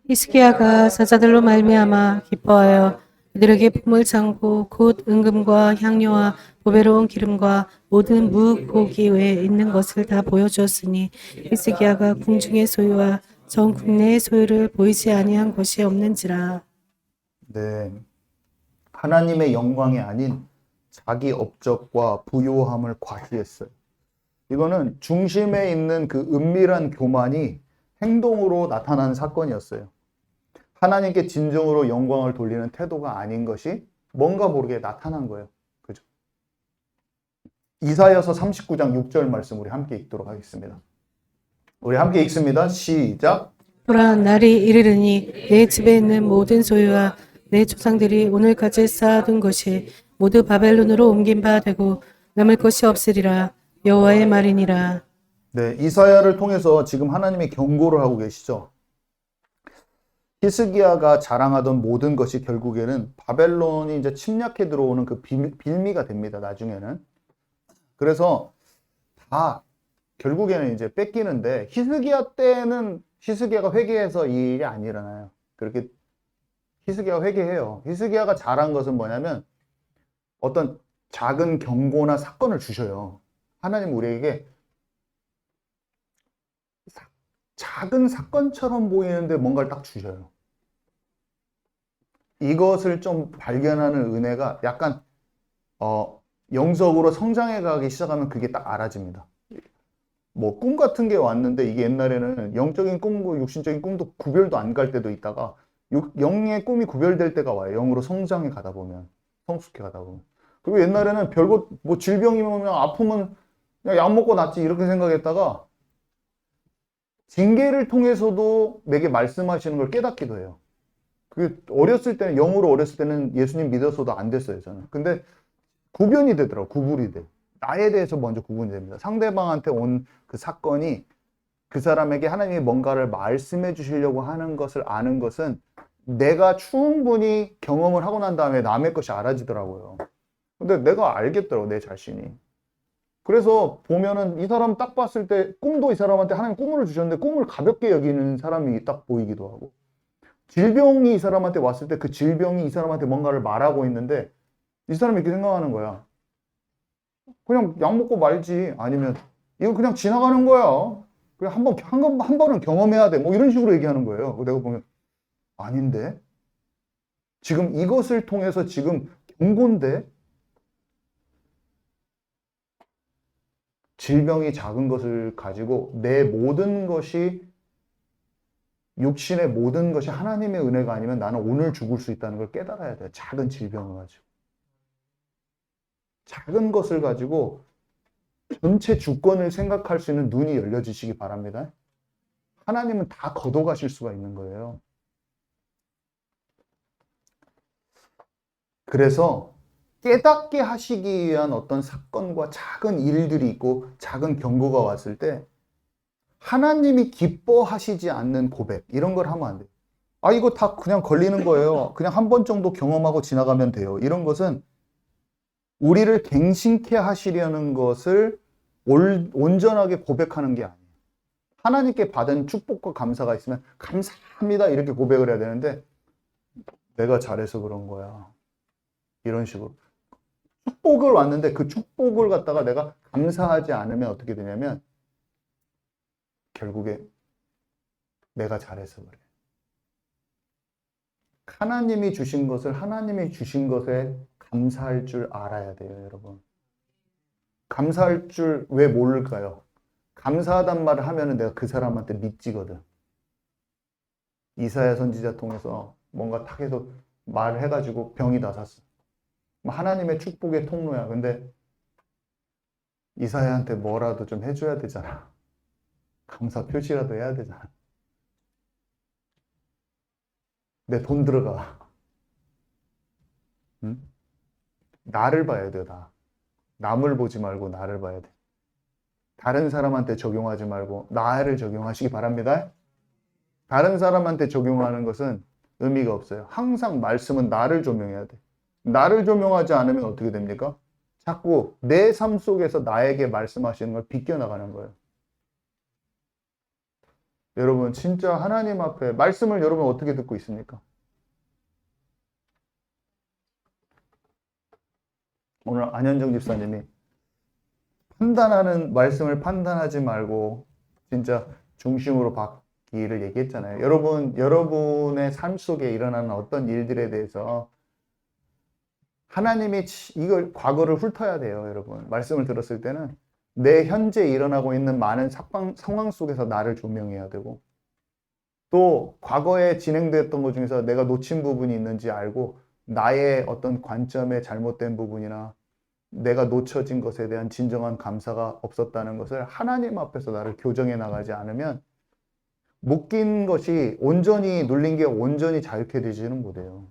Speaker 2: 히스기야가 사자들로 말미암아 기뻐하여 그들에게 품을 창고 곧 은금과 향료와 보배로운 기름과 모든 무고기 외에 있는 것을 다 보여주었으니 히스기야가 궁중의 소유와 전 국내의 소유를 보이지 아니한 것이 없는지라.
Speaker 1: 네. 하나님의 영광이 아닌 자기 업적과 부요함을 과시했어요. 이거는 중심에 있는 그 은밀한 교만이 행동으로 나타난 사건이었어요. 하나님께 진정으로 영광을 돌리는 태도가 아닌 것이 뭔가 모르게 나타난 거예요. 그죠? 이사야서 39장 6절 말씀 우리 함께 읽도록 하겠습니다. 우리 함께 읽습니다. 시작.
Speaker 2: 보라, 날이 이르르니 내 집에 있는 모든 소유와 내 조상들이 오늘까지 쌓아둔 것이 모두 바벨론으로 옮긴 바 되고 남을 것이 없으리라. 여호와의 말이니라.
Speaker 1: 네, 이사야를 통해서 지금 하나님이 경고를 하고 계시죠. 히스기야가 자랑하던 모든 것이 결국에는 바벨론이 이제 침략해 들어오는 그 빌미가 됩니다. 나중에는. 그래서 다 결국에는 이제 뺏기는데 히스기야 때는 히스기야가 회개해서 이 일이 안 일어나요. 그렇게 히스기야가 회개해요. 히스기야가 잘한 것은 뭐냐면 어떤 작은 경고나 사건을 주셔요. 하나님 우리에게 작은 사건처럼 보이는데 뭔가를 딱 주셔요. 이것을 좀 발견하는 은혜가 약간 영적으로 성장해 가기 시작하면 그게 딱 알아집니다. 뭐 꿈 같은 게 왔는데 이게 옛날에는 영적인 꿈과 육신적인 꿈도 구별도 안 갈 때도 있다가 영의 꿈이 구별될 때가 와요. 영으로 성장해 가다 보면, 성숙해 가다 보면. 그리고 옛날에는 별것 뭐 질병이면 그냥 아프면 그냥 약 먹고 낫지 이렇게 생각했다가 징계를 통해서도 내게 말씀하시는 걸 깨닫기도 해요. 그 어렸을 때는 영으로 어렸을 때는 예수님 믿어서도 안 됐어요, 저는. 근데 구별이 되더라고. 구분이 돼. 나에 대해서 먼저 구분이 됩니다. 상대방한테 온 그 사건이 그 사람에게 하나님이 뭔가를 말씀해 주시려고 하는 것을 아는 것은 내가 충분히 경험을 하고 난 다음에 남의 것이 알아지더라고요. 근데 내가 알겠더라고, 내 자신이. 그래서 보면은 이 사람 딱 봤을 때 꿈도 이 사람한테 하나님 꿈을 주셨는데 꿈을 가볍게 여기는 사람이 딱 보이기도 하고 질병이 이 사람한테 왔을 때 그 질병이 이 사람한테 뭔가를 말하고 있는데 이 사람이 이렇게 생각하는 거야. 그냥 약 먹고 말지. 아니면 이거 그냥 지나가는 거야. 그냥 한 번은 경험해야 돼. 뭐 이런 식으로 얘기하는 거예요. 내가 보면 아닌데. 지금 이것을 통해서 지금 경고인데 질병이 작은 것을 가지고 내 모든 것이 육신의 모든 것이 하나님의 은혜가 아니면 나는 오늘 죽을 수 있다는 걸 깨달아야 돼요. 작은 질병을 가지고. 작은 것을 가지고 전체 주권을 생각할 수 있는 눈이 열려지시기 바랍니다. 하나님은 다 걷어가실 수가 있는 거예요. 그래서 깨닫게 하시기 위한 어떤 사건과 작은 일들이 있고 작은 경고가 왔을 때 하나님이 기뻐하시지 않는 고백 이런 걸 하면 안 돼요. 아 이거 다 그냥 걸리는 거예요. 그냥 한 번 정도 경험하고 지나가면 돼요. 이런 것은 우리를 갱신케 하시려는 것을 온전하게 고백하는 게 아니에요. 하나님께 받은 축복과 감사가 있으면 감사합니다 이렇게 고백을 해야 되는데 내가 잘해서 그런 거야. 이런 식으로. 축복을 왔는데 그 축복을 갖다가 내가 감사하지 않으면 어떻게 되냐면 결국에 내가 잘해서 그래. 하나님이 주신 것을 하나님이 주신 것에 감사할 줄 알아야 돼요, 여러분. 감사할 줄 왜 모를까요? 감사하단 말을 하면은 내가 그 사람한테 믿지거든. 이사야 선지자 통해서 뭔가 탁 해서 말을 해가지고 병이 나섰어. 하나님의 축복의 통로야. 근데 이사야한테 뭐라도 좀 해줘야 되잖아. 감사 표시라도 해야 되잖아. 내 돈 들어가. 응? 나를 봐야 돼, 나. 남을 보지 말고 나를 봐야 돼. 다른 사람한테 적용하지 말고 나를 적용하시기 바랍니다. 다른 사람한테 적용하는 것은 의미가 없어요. 항상 말씀은 나를 조명해야 돼. 나를 조명하지 않으면 어떻게 됩니까? 자꾸 내 삶 속에서 나에게 말씀하시는 걸 비껴나가는 거예요. 여러분, 진짜 하나님 앞에 말씀을 여러분 어떻게 듣고 있습니까? 오늘 안현정 집사님이 판단하는 말씀을 판단하지 말고 진짜 중심으로 받기를 얘기했잖아요. 여러분의 삶 속에 일어나는 어떤 일들에 대해서 하나님이 이걸 과거를 훑어야 돼요, 여러분. 말씀을 들었을 때는 내 현재 일어나고 있는 많은 상황 속에서 나를 조명해야 되고 또 과거에 진행됐던 것 중에서 내가 놓친 부분이 있는지 알고 나의 어떤 관점의 잘못된 부분이나 내가 놓쳐진 것에 대한 진정한 감사가 없었다는 것을 하나님 앞에서 나를 교정해 나가지 않으면 묶인 것이 온전히 눌린 게 온전히 자유케 되지는 못해요.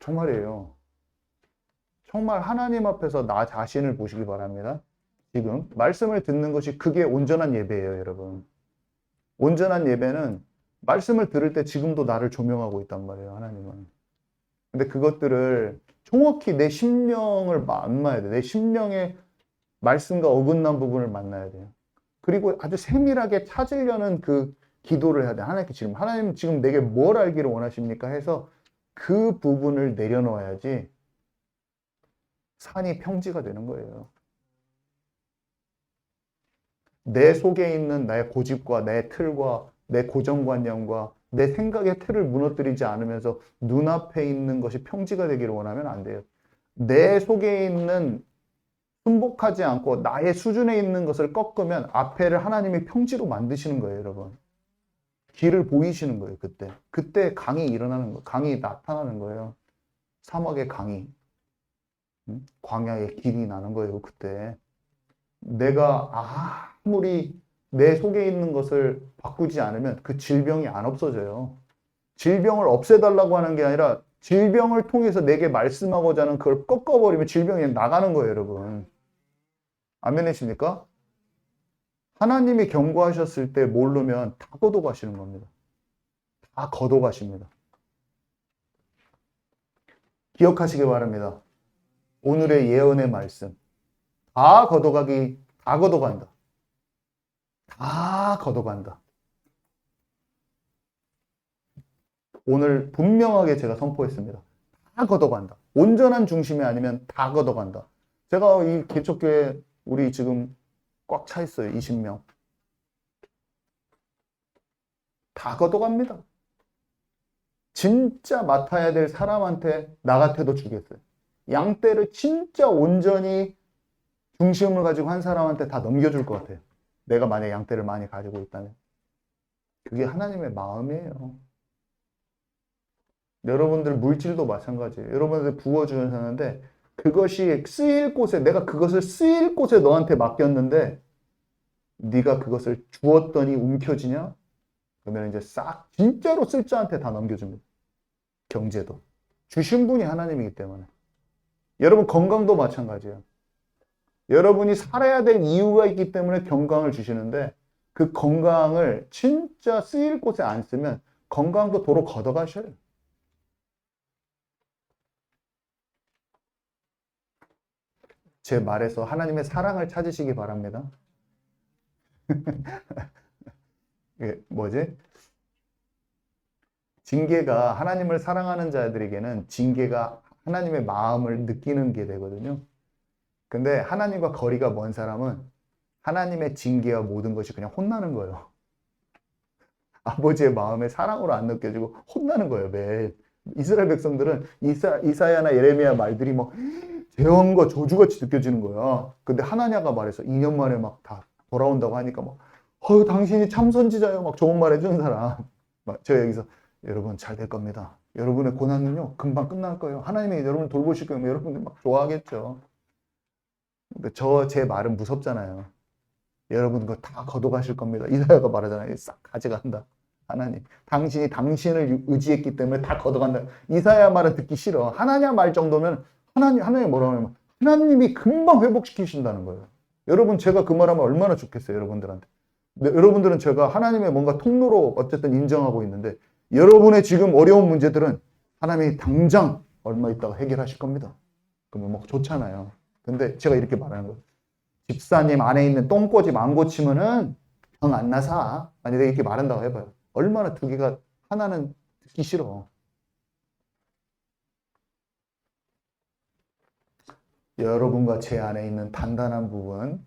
Speaker 1: 정말이에요. 정말 하나님 앞에서 나 자신을 보시기 바랍니다. 지금 말씀을 듣는 것이 그게 온전한 예배예요, 여러분. 온전한 예배는 말씀을 들을 때 지금도 나를 조명하고 있단 말이에요, 하나님은. 근데 그것들을 정확히 내 심령을 만나야 돼. 내 심령의 말씀과 어긋난 부분을 만나야 돼요. 그리고 아주 세밀하게 찾으려는 그 기도를 해야 돼. 하나님 지금 내게 뭘 알기를 원하십니까? 해서 그 부분을 내려놓아야지 산이 평지가 되는 거예요. 내 속에 있는 나의 고집과 내 틀과 내 고정관념과 내 생각의 틀을 무너뜨리지 않으면서 눈앞에 있는 것이 평지가 되기를 원하면 안 돼요. 내 속에 있는 순복하지 않고 나의 수준에 있는 것을 꺾으면 앞에를 하나님이 평지로 만드시는 거예요, 여러분. 길을 보이시는 거예요, 그때. 그때 강이 일어나는 거예요. 강이 나타나는 거예요. 사막의 강이. 광야의 길이 나는 거예요, 그때. 내가 아무리 내 속에 있는 것을 바꾸지 않으면 그 질병이 안 없어져요. 질병을 없애달라고 하는 게 아니라 질병을 통해서 내게 말씀하고자 하는 그걸 꺾어버리면 질병이 그냥 나가는 거예요, 여러분. 아멘이십니까? 하나님이 경고하셨을 때 모르면 다 걷어가시는 겁니다. 다 걷어가십니다. 기억하시기 바랍니다. 오늘의 예언의 말씀. 다 걷어간다. 다 걷어간다. 오늘 분명하게 제가 선포했습니다. 다 걷어간다. 온전한 중심이 아니면 다 걷어간다. 제가 이 개척교회 우리 지금 꽉 차 있어요. 20명. 다 걷어갑니다. 진짜 맡아야 될 사람한테 나 같아도 주겠어요. 양떼를 진짜 온전히 중심을 가지고 한 사람한테 다 넘겨줄 것 같아요. 내가 만약 양떼를 많이 가지고 있다면. 그게 하나님의 마음이에요. 여러분들 물질도 마찬가지예요. 여러분들 부어주셨는데 그것이 쓰일 곳에 내가 그것을 쓰일 곳에 너한테 맡겼는데 네가 그것을 주었더니 움켜쥐냐? 그러면 이제 싹 진짜로 쓸 자한테 다 넘겨줍니다. 경제도. 주신 분이 하나님이기 때문에. 여러분 건강도 마찬가지예요. 여러분이 살아야 될 이유가 있기 때문에 건강을 주시는데 그 건강을 진짜 쓰일 곳에 안 쓰면 건강도 도로 걷어가셔요. 제 말에서 하나님의 사랑을 찾으시기 바랍니다. 뭐지? 징계가 하나님을 사랑하는 자들에게는 징계가 하나님의 마음을 느끼는 게 되거든요. 근데 하나님과 거리가 먼 사람은 하나님의 징계와 모든 것이 그냥 혼나는 거예요. 아버지의 마음에 사랑으로 안 느껴지고 혼나는 거예요, 매일. 이스라엘 백성들은 이사야나 예레미야 말들이 뭐 재앙과 저주같이 느껴지는 거야. 근데 하나냐가 말해서 2년 만에 막 다 돌아온다고 하니까 막 당신이 참 선지자예요. 막 좋은 말 해주는 사람. 막 제가 여기서 여러분 잘 될 겁니다. 여러분의 고난은요 금방 끝날 거예요. 하나님이 여러분을 돌보실 거예요. 여러분들 막 좋아하겠죠. 근데 제 말은 무섭잖아요. 여러분 그거 다 걷어가실 겁니다. 이사야가 말하잖아요. 싹 가져간다. 하나님. 당신이 당신을 의지했기 때문에 다 걷어간다. 이사야 말은 듣기 싫어. 하나님 말 정도면 하나님이 뭐라고 하냐면 하나님이 금방 회복시키신다는 거예요. 여러분 제가 그 말하면 얼마나 좋겠어요. 여러분들한테. 근데 여러분들은 제가 하나님의 뭔가 통로로 어쨌든 인정하고 있는데 여러분의 지금 어려운 문제들은 하나님이 당장 얼마 있다가 해결하실 겁니다. 그러면 뭐 좋잖아요. 근데 제가 이렇게 말하는 거예요. 집사님 안에 있는 똥꼬집 안 고치면은 병 안 나사. 만약에 이렇게 말한다고 해봐요. 얼마나 두 개가 하나는 듣기 싫어. 여러분과 제 안에 있는 단단한 부분,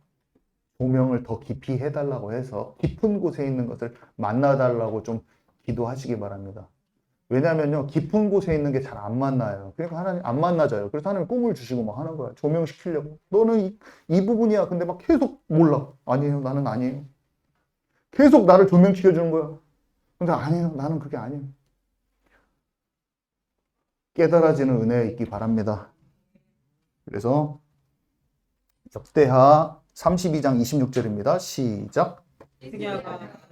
Speaker 1: 조명을 더 깊이 해달라고 해서 깊은 곳에 있는 것을 만나달라고 좀 기도하시기 바랍니다. 왜냐면요, 깊은 곳에 있는 게 잘 안 만나요. 그러니까 하나님 안 만나져요. 그래서 하나님 꿈을 주시고 막 하는 거야. 조명시키려고. 너는 이 부분이야. 근데 막 계속 몰라. 아니에요. 나는 아니에요. 계속 나를 조명시켜주는 거야. 근데 아니에요. 나는 그게 아니에요. 깨달아지는 은혜가 있기 바랍니다. 그래서 역대하 32장 26절입니다. 시작.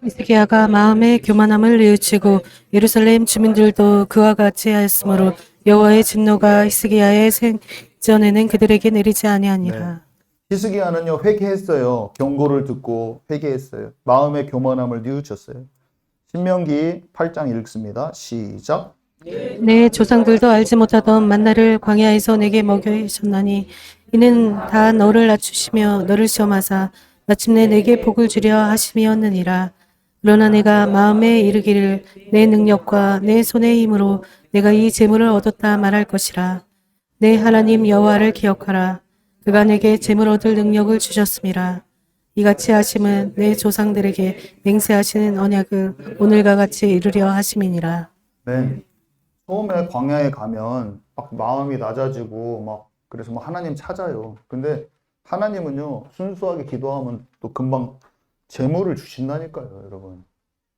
Speaker 2: 히스기야가 마음의 교만함을 뉘우치고 예루살렘 주민들도 그와 같이 하였으므로 여호와의 진노가 히스기야의 생전에는 그들에게 내리지 아니하니라.
Speaker 1: 히스기야는요 회개했어요. 경고를 듣고 회개했어요. 마음의 교만함을 뉘우쳤어요. 신명기 8장 읽습니다. 시작.
Speaker 2: 내 조상들도 알지 못하던 만나를 광야에서 내게 먹여 주셨나니 이는 다 너를 낮추시며 너를 시험하사 마침내 내게 복을 주려 하심이었느니라. 그러나 내가 마음에 이르기를 내 능력과 내 손의 힘으로 내가 이 재물을 얻었다 말할 것이라. 내 하나님 여호와를 기억하라. 그가 내게 재물 얻을 능력을 주셨음이라. 이같이 하심은 내 조상들에게 맹세하시는 언약을 오늘과 같이 이루려 하심이니라.
Speaker 1: 네. 처음에 광야에 가면 막 마음이 낮아지고 막 그래서 막 하나님 찾아요. 근데 하나님은요 순수하게 기도하면 또 금방 재물을 주신다니까요, 여러분.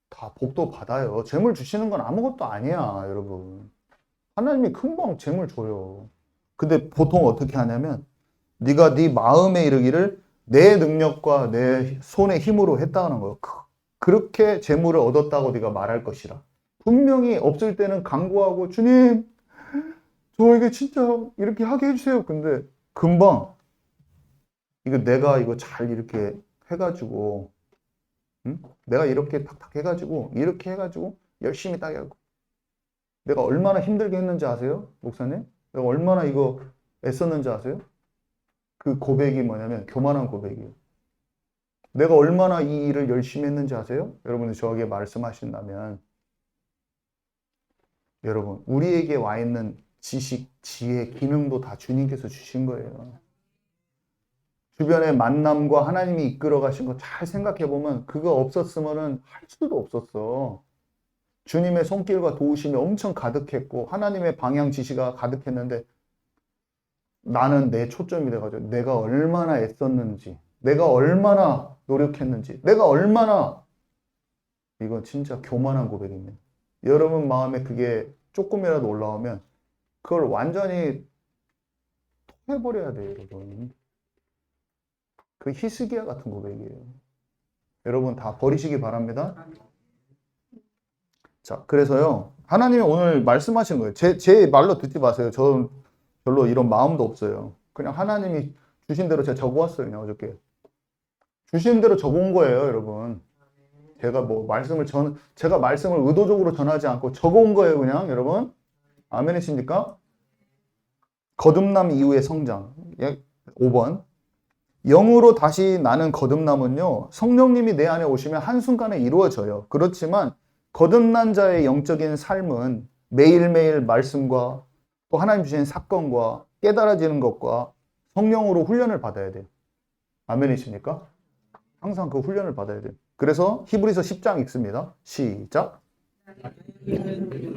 Speaker 1: 다 복도 받아요. 재물 주시는 건 아무것도 아니야, 여러분. 하나님이 금방 재물 줘요. 근데 보통 어떻게 하냐면 네가 네 마음에 이르기를 내 능력과 내 손의 힘으로 했다는 거예요. 그렇게 재물을 얻었다고 네가 말할 것이라. 분명히 없을 때는 간구하고 주님 저에게 진짜 이렇게 하게 해주세요. 근데 금방 내가 이거 잘 이렇게 해가지고 내가 이렇게 탁탁 해가지고 이렇게 해가지고 열심히 따게 하고 내가 얼마나 힘들게 했는지 아세요? 목사님? 내가 얼마나 이거 애썼는지 아세요? 그 고백이 뭐냐면 교만한 고백이에요. 내가 얼마나 이 일을 열심히 했는지 아세요? 여러분이 저에게 말씀하신다면 여러분 우리에게 와 있는 지식, 지혜, 기능도 다 주님께서 주신 거예요. 주변의 만남과 하나님이 이끌어 가신 거 잘 생각해 보면 그거 없었으면 할 수도 없었어. 주님의 손길과 도우심이 엄청 가득했고 하나님의 방향 지시가 가득했는데 나는 내 초점이 돼가지고 내가 얼마나 애썼는지 내가 얼마나 노력했는지 내가 얼마나 이건 진짜 교만한 고백입니다. 여러분 마음에 그게 조금이라도 올라오면 그걸 완전히 토해버려야 돼요, 여러분. 그 히스기야 같은 고백이에요. 여러분 다 버리시기 바랍니다. 자, 그래서요. 하나님이 오늘 말씀하시는 거예요. 제 말로 듣지 마세요. 저는 별로 이런 마음도 없어요. 그냥 하나님이 주신 대로 제가 적어왔어요. 그냥 어저께. 주신 대로 적어온 거예요, 여러분. 제가 제가 말씀을 의도적으로 전하지 않고 적어온 거예요, 그냥, 여러분. 아멘이십니까? 거듭남 이후의 성장. 5번. 영으로 다시 나는 거듭남은요, 성령님이 내 안에 오시면 한순간에 이루어져요. 그렇지만, 거듭난 자의 영적인 삶은 매일매일 말씀과 또 하나님 주신 사건과 깨달아지는 것과 성령으로 훈련을 받아야 돼요. 아멘이십니까? 항상 그 훈련을 받아야 돼요. 그래서 히브리서 10장 읽습니다. 시작.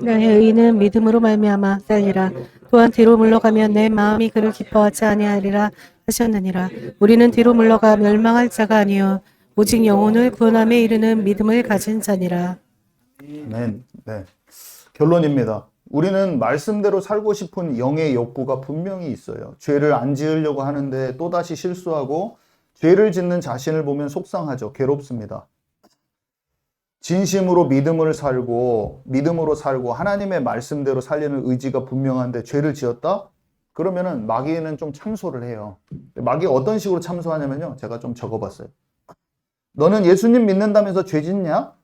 Speaker 2: 나의 의인은 믿음으로 말미암아 살리라. 또한 뒤로 물러가면 내 마음이 그를 기뻐하지 아니하리라 하셨느니라. 우리는 뒤로 물러가 멸망할 자가 아니요 오직 영혼을 구원함에 이르는 믿음을 가진 자니라.
Speaker 1: 아멘. 네. 결론입니다. 우리는 말씀대로 살고 싶은 영의 욕구가 분명히 있어요. 죄를 안 지으려고 하는데 또다시 실수하고 죄를 짓는 자신을 보면 속상하죠. 괴롭습니다. 진심으로 믿음으로 살고 하나님의 말씀대로 살리는 의지가 분명한데 죄를 지었다? 그러면은 마귀는 좀 참소를 해요. 마귀가 어떤 식으로 참소하냐면요. 제가 좀 적어봤어요. 너는 예수님 믿는다면서 죄 짓냐?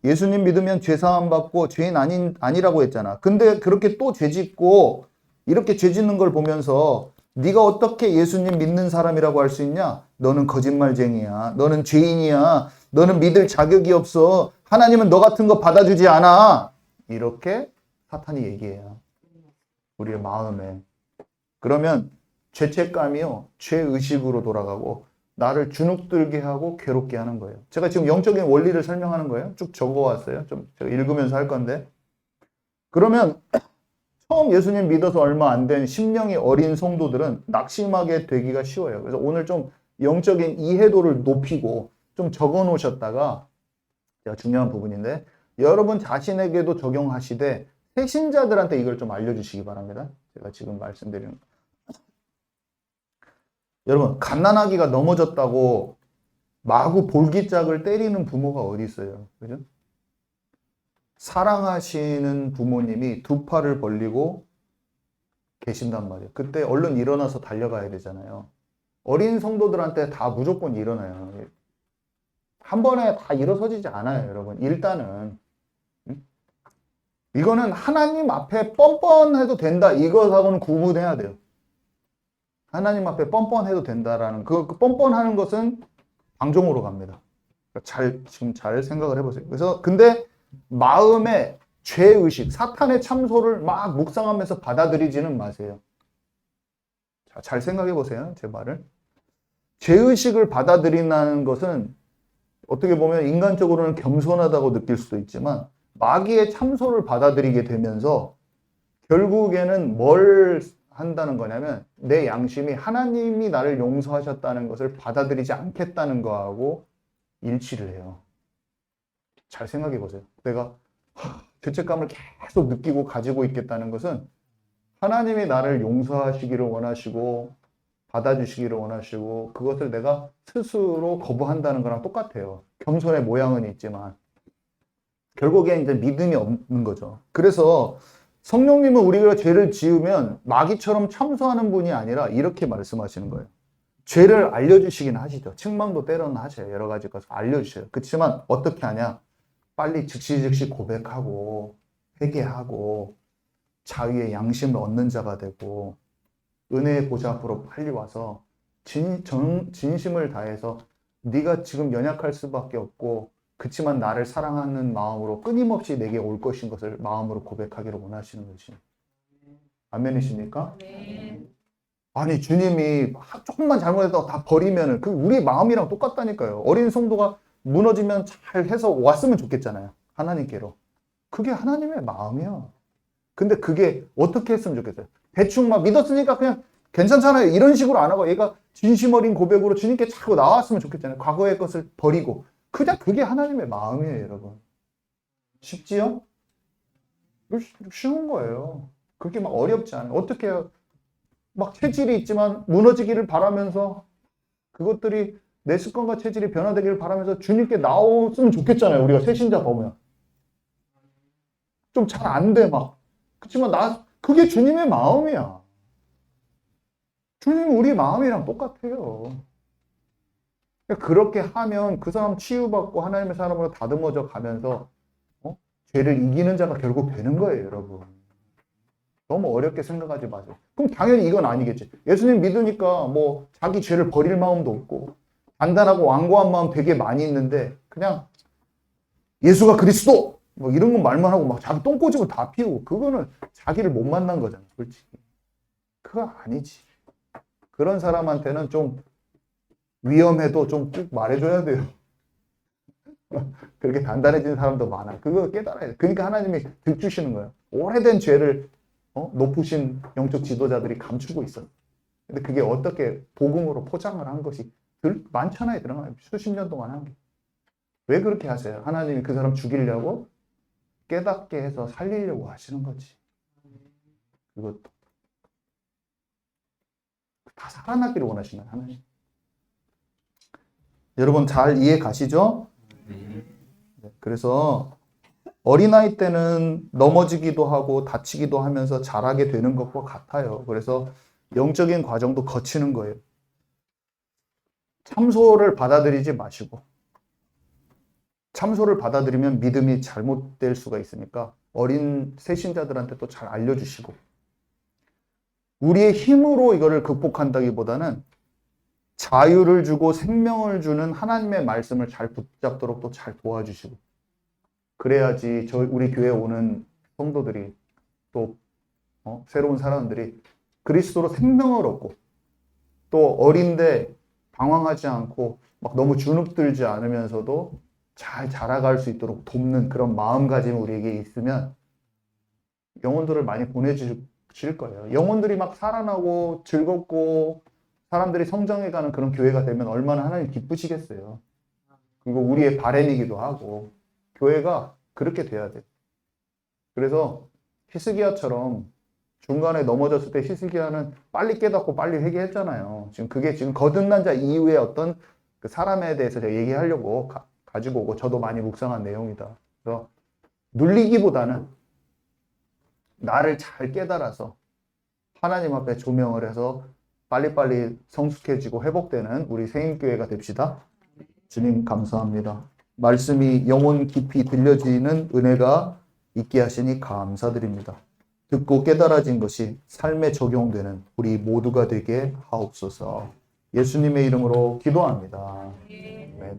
Speaker 1: 예수님 믿으면 죄 사함 받고 죄인 아니라고 했잖아. 근데 그렇게 또 죄 짓고 이렇게 죄 짓는 걸 보면서 네가 어떻게 예수님 믿는 사람이라고 할 수 있냐? 너는 거짓말쟁이야. 너는 죄인이야. 너는 믿을 자격이 없어. 하나님은 너 같은 거 받아주지 않아. 이렇게 사탄이 얘기해요. 우리의 마음에. 그러면 죄책감이요. 죄의식으로 돌아가고 나를 주눅들게 하고 괴롭게 하는 거예요. 제가 지금 영적인 원리를 설명하는 거예요. 쭉 적어왔어요. 좀 제가 읽으면서 할 건데. 그러면 처음 예수님 믿어서 얼마 안 된 심령이 어린 성도들은 낙심하게 되기가 쉬워요. 그래서 오늘 좀 영적인 이해도를 높이고 좀 적어 놓으셨다가 제가 중요한 부분인데 여러분 자신에게도 적용하시되 새신자들한테 이걸 좀 알려주시기 바랍니다. 제가 지금 말씀드리는 거. 여러분 갓난아기가 넘어졌다고 마구 볼기짝을 때리는 부모가 어디 있어요? 그죠? 사랑하시는 부모님이 두 팔을 벌리고 계신단 말이에요. 그때 얼른 일어나서 달려가야 되잖아요. 어린 성도들한테 다 무조건 일어나요. 한 번에 다 일어서지지 않아요, 여러분. 일단은 이거는 하나님 앞에 뻔뻔해도 된다. 이것하고는 구분해야 돼요. 하나님 앞에 뻔뻔해도 된다라는 그 뻔뻔하는 것은 방종으로 갑니다. 지금 잘 생각을 해보세요. 그래서 근데 마음의 죄의식, 사탄의 참소를 막 묵상하면서 받아들이지는 마세요. 자, 잘 생각해 보세요. 제 말을. 죄의식을 받아들인다는 것은 어떻게 보면 인간적으로는 겸손하다고 느낄 수도 있지만 마귀의 참소를 받아들이게 되면서 결국에는 뭘 한다는 거냐면 내 양심이 하나님이 나를 용서하셨다는 것을 받아들이지 않겠다는 거하고 일치를 해요. 잘 생각해 보세요. 내가 죄책감을 계속 느끼고 가지고 있겠다는 것은 하나님이 나를 용서하시기를 원하시고 받아주시기를 원하시고 그것을 내가 스스로 거부한다는 거랑 똑같아요. 겸손의 모양은 있지만 결국에 이제 믿음이 없는 거죠. 그래서 성령님은 우리가 죄를 지으면 마귀처럼 참소하는 분이 아니라 이렇게 말씀하시는 거예요. 죄를 알려주시긴 하시죠. 책망도 때로는 하셔요. 여러 가지 것을 알려주셔요. 그렇지만 어떻게 하냐? 빨리 즉시 고백하고 회개하고 자유의 양심을 얻는 자가 되고 은혜의 보좌 앞으로 빨리 와서 진심을 다해서 네가 지금 연약할 수밖에 없고 그렇지만 나를 사랑하는 마음으로 끊임없이 내게 올 것인 것을 마음으로 고백하기를 원하시는 것이 아멘이십니까? 네. 아니 주님이 조금만 잘못했다고 다 버리면 그 우리 마음이랑 똑같다니까요. 어린 성도가 무너지면 잘 해서 왔으면 좋겠잖아요. 하나님께로. 그게 하나님의 마음이야. 근데 그게 어떻게 했으면 좋겠어요? 대충 막 믿었으니까 그냥 괜찮잖아요. 이런 식으로 안 하고 얘가 진심 어린 고백으로 주님께 자꾸 나왔으면 좋겠잖아요. 과거의 것을 버리고. 그냥 그게 하나님의 마음이에요, 여러분. 쉽지요? 쉬운 거예요. 그렇게 막 어렵지 않아요. 어떻게 해요? 막 체질이 있지만 무너지기를 바라면서 그것들이 내 습관과 체질이 변화되기를 바라면서 주님께 나왔으면 좋겠잖아요. 우리가 새신자 보면. 좀 잘 안 돼, 막. 그렇지만 그게 주님의 마음이야. 주님은 우리 마음이랑 똑같아요. 그렇게 하면 그 사람 치유받고 하나님의 사람으로 다듬어져 가면서 죄를 이기는 자가 결국 되는 거예요, 여러분. 너무 어렵게 생각하지 마세요. 그럼 당연히 이건 아니겠지. 예수님 믿으니까 뭐 자기 죄를 버릴 마음도 없고 단단하고 완고한 마음 되게 많이 있는데 그냥 예수가 그리스도 뭐 이런 건 말만 하고 막 자기 똥꼬집을 다 피우고 그거는 자기를 못 만난 거잖아, 솔직히. 그거 아니지. 그런 사람한테는 좀 위험해도 좀 꼭 말해줘야 돼요. 그렇게 단단해진 사람도 많아. 그거 깨달아야 돼. 그러니까 하나님이 득주시는 거예요. 오래된 죄를 높으신 영적 지도자들이 감추고 있어. 근데 그게 어떻게 복음으로 포장을 한 것이 많잖아요. 드러나요. 수십 년 동안 한 게. 왜 그렇게 하세요? 하나님이 그 사람 죽이려고 깨닫게 해서 살리려고 하시는 거지. 그것도 다 살아나기를 원하시는 하나님. 여러분 잘 이해 가시죠? 네, 그래서 어린아이 때는 넘어지기도 하고 다치기도 하면서 자라게 되는 것과 같아요. 그래서 영적인 과정도 거치는 거예요. 참소를 받아들이지 마시고, 참소를 받아들이면 믿음이 잘못될 수가 있으니까 어린 새신자들한테 또 잘 알려주시고, 우리의 힘으로 이거를 극복한다기보다는 자유를 주고 생명을 주는 하나님의 말씀을 잘 붙잡도록 또 잘 도와주시고, 그래야지 우리 교회에 오는 성도들이 또 새로운 사람들이 그리스도로 생명을 얻고 또 어린데 방황하지 않고 막 너무 주눅들지 않으면서도 잘 자라갈 수 있도록 돕는 그런 마음가짐이 우리에게 있으면 영혼들을 많이 보내주실 거예요. 영혼들이 막 살아나고 즐겁고 사람들이 성장해가는 그런 교회가 되면 얼마나 하나님 기쁘시겠어요. 그리고 우리의 바람이기도 하고 교회가 그렇게 돼야 돼. 그래서 히스기야처럼 중간에 넘어졌을 때 히스기야는 빨리 깨닫고 빨리 회개했잖아요. 지금 그게 지금 거듭난 자 이후에 어떤 그 사람에 대해서 제가 얘기하려고 가지고 오고 저도 많이 묵상한 내용이다. 그래서 눌리기보다는 나를 잘 깨달아서 하나님 앞에 조명을 해서 빨리빨리 성숙해지고 회복되는 우리 세임교회가 됩시다. 주님 감사합니다. 말씀이 영혼 깊이 들려지는 은혜가 있게 하시니 감사드립니다. 듣고 깨달아진 것이 삶에 적용되는 우리 모두가 되게 하옵소서. 예수님의 이름으로 기도합니다. 네.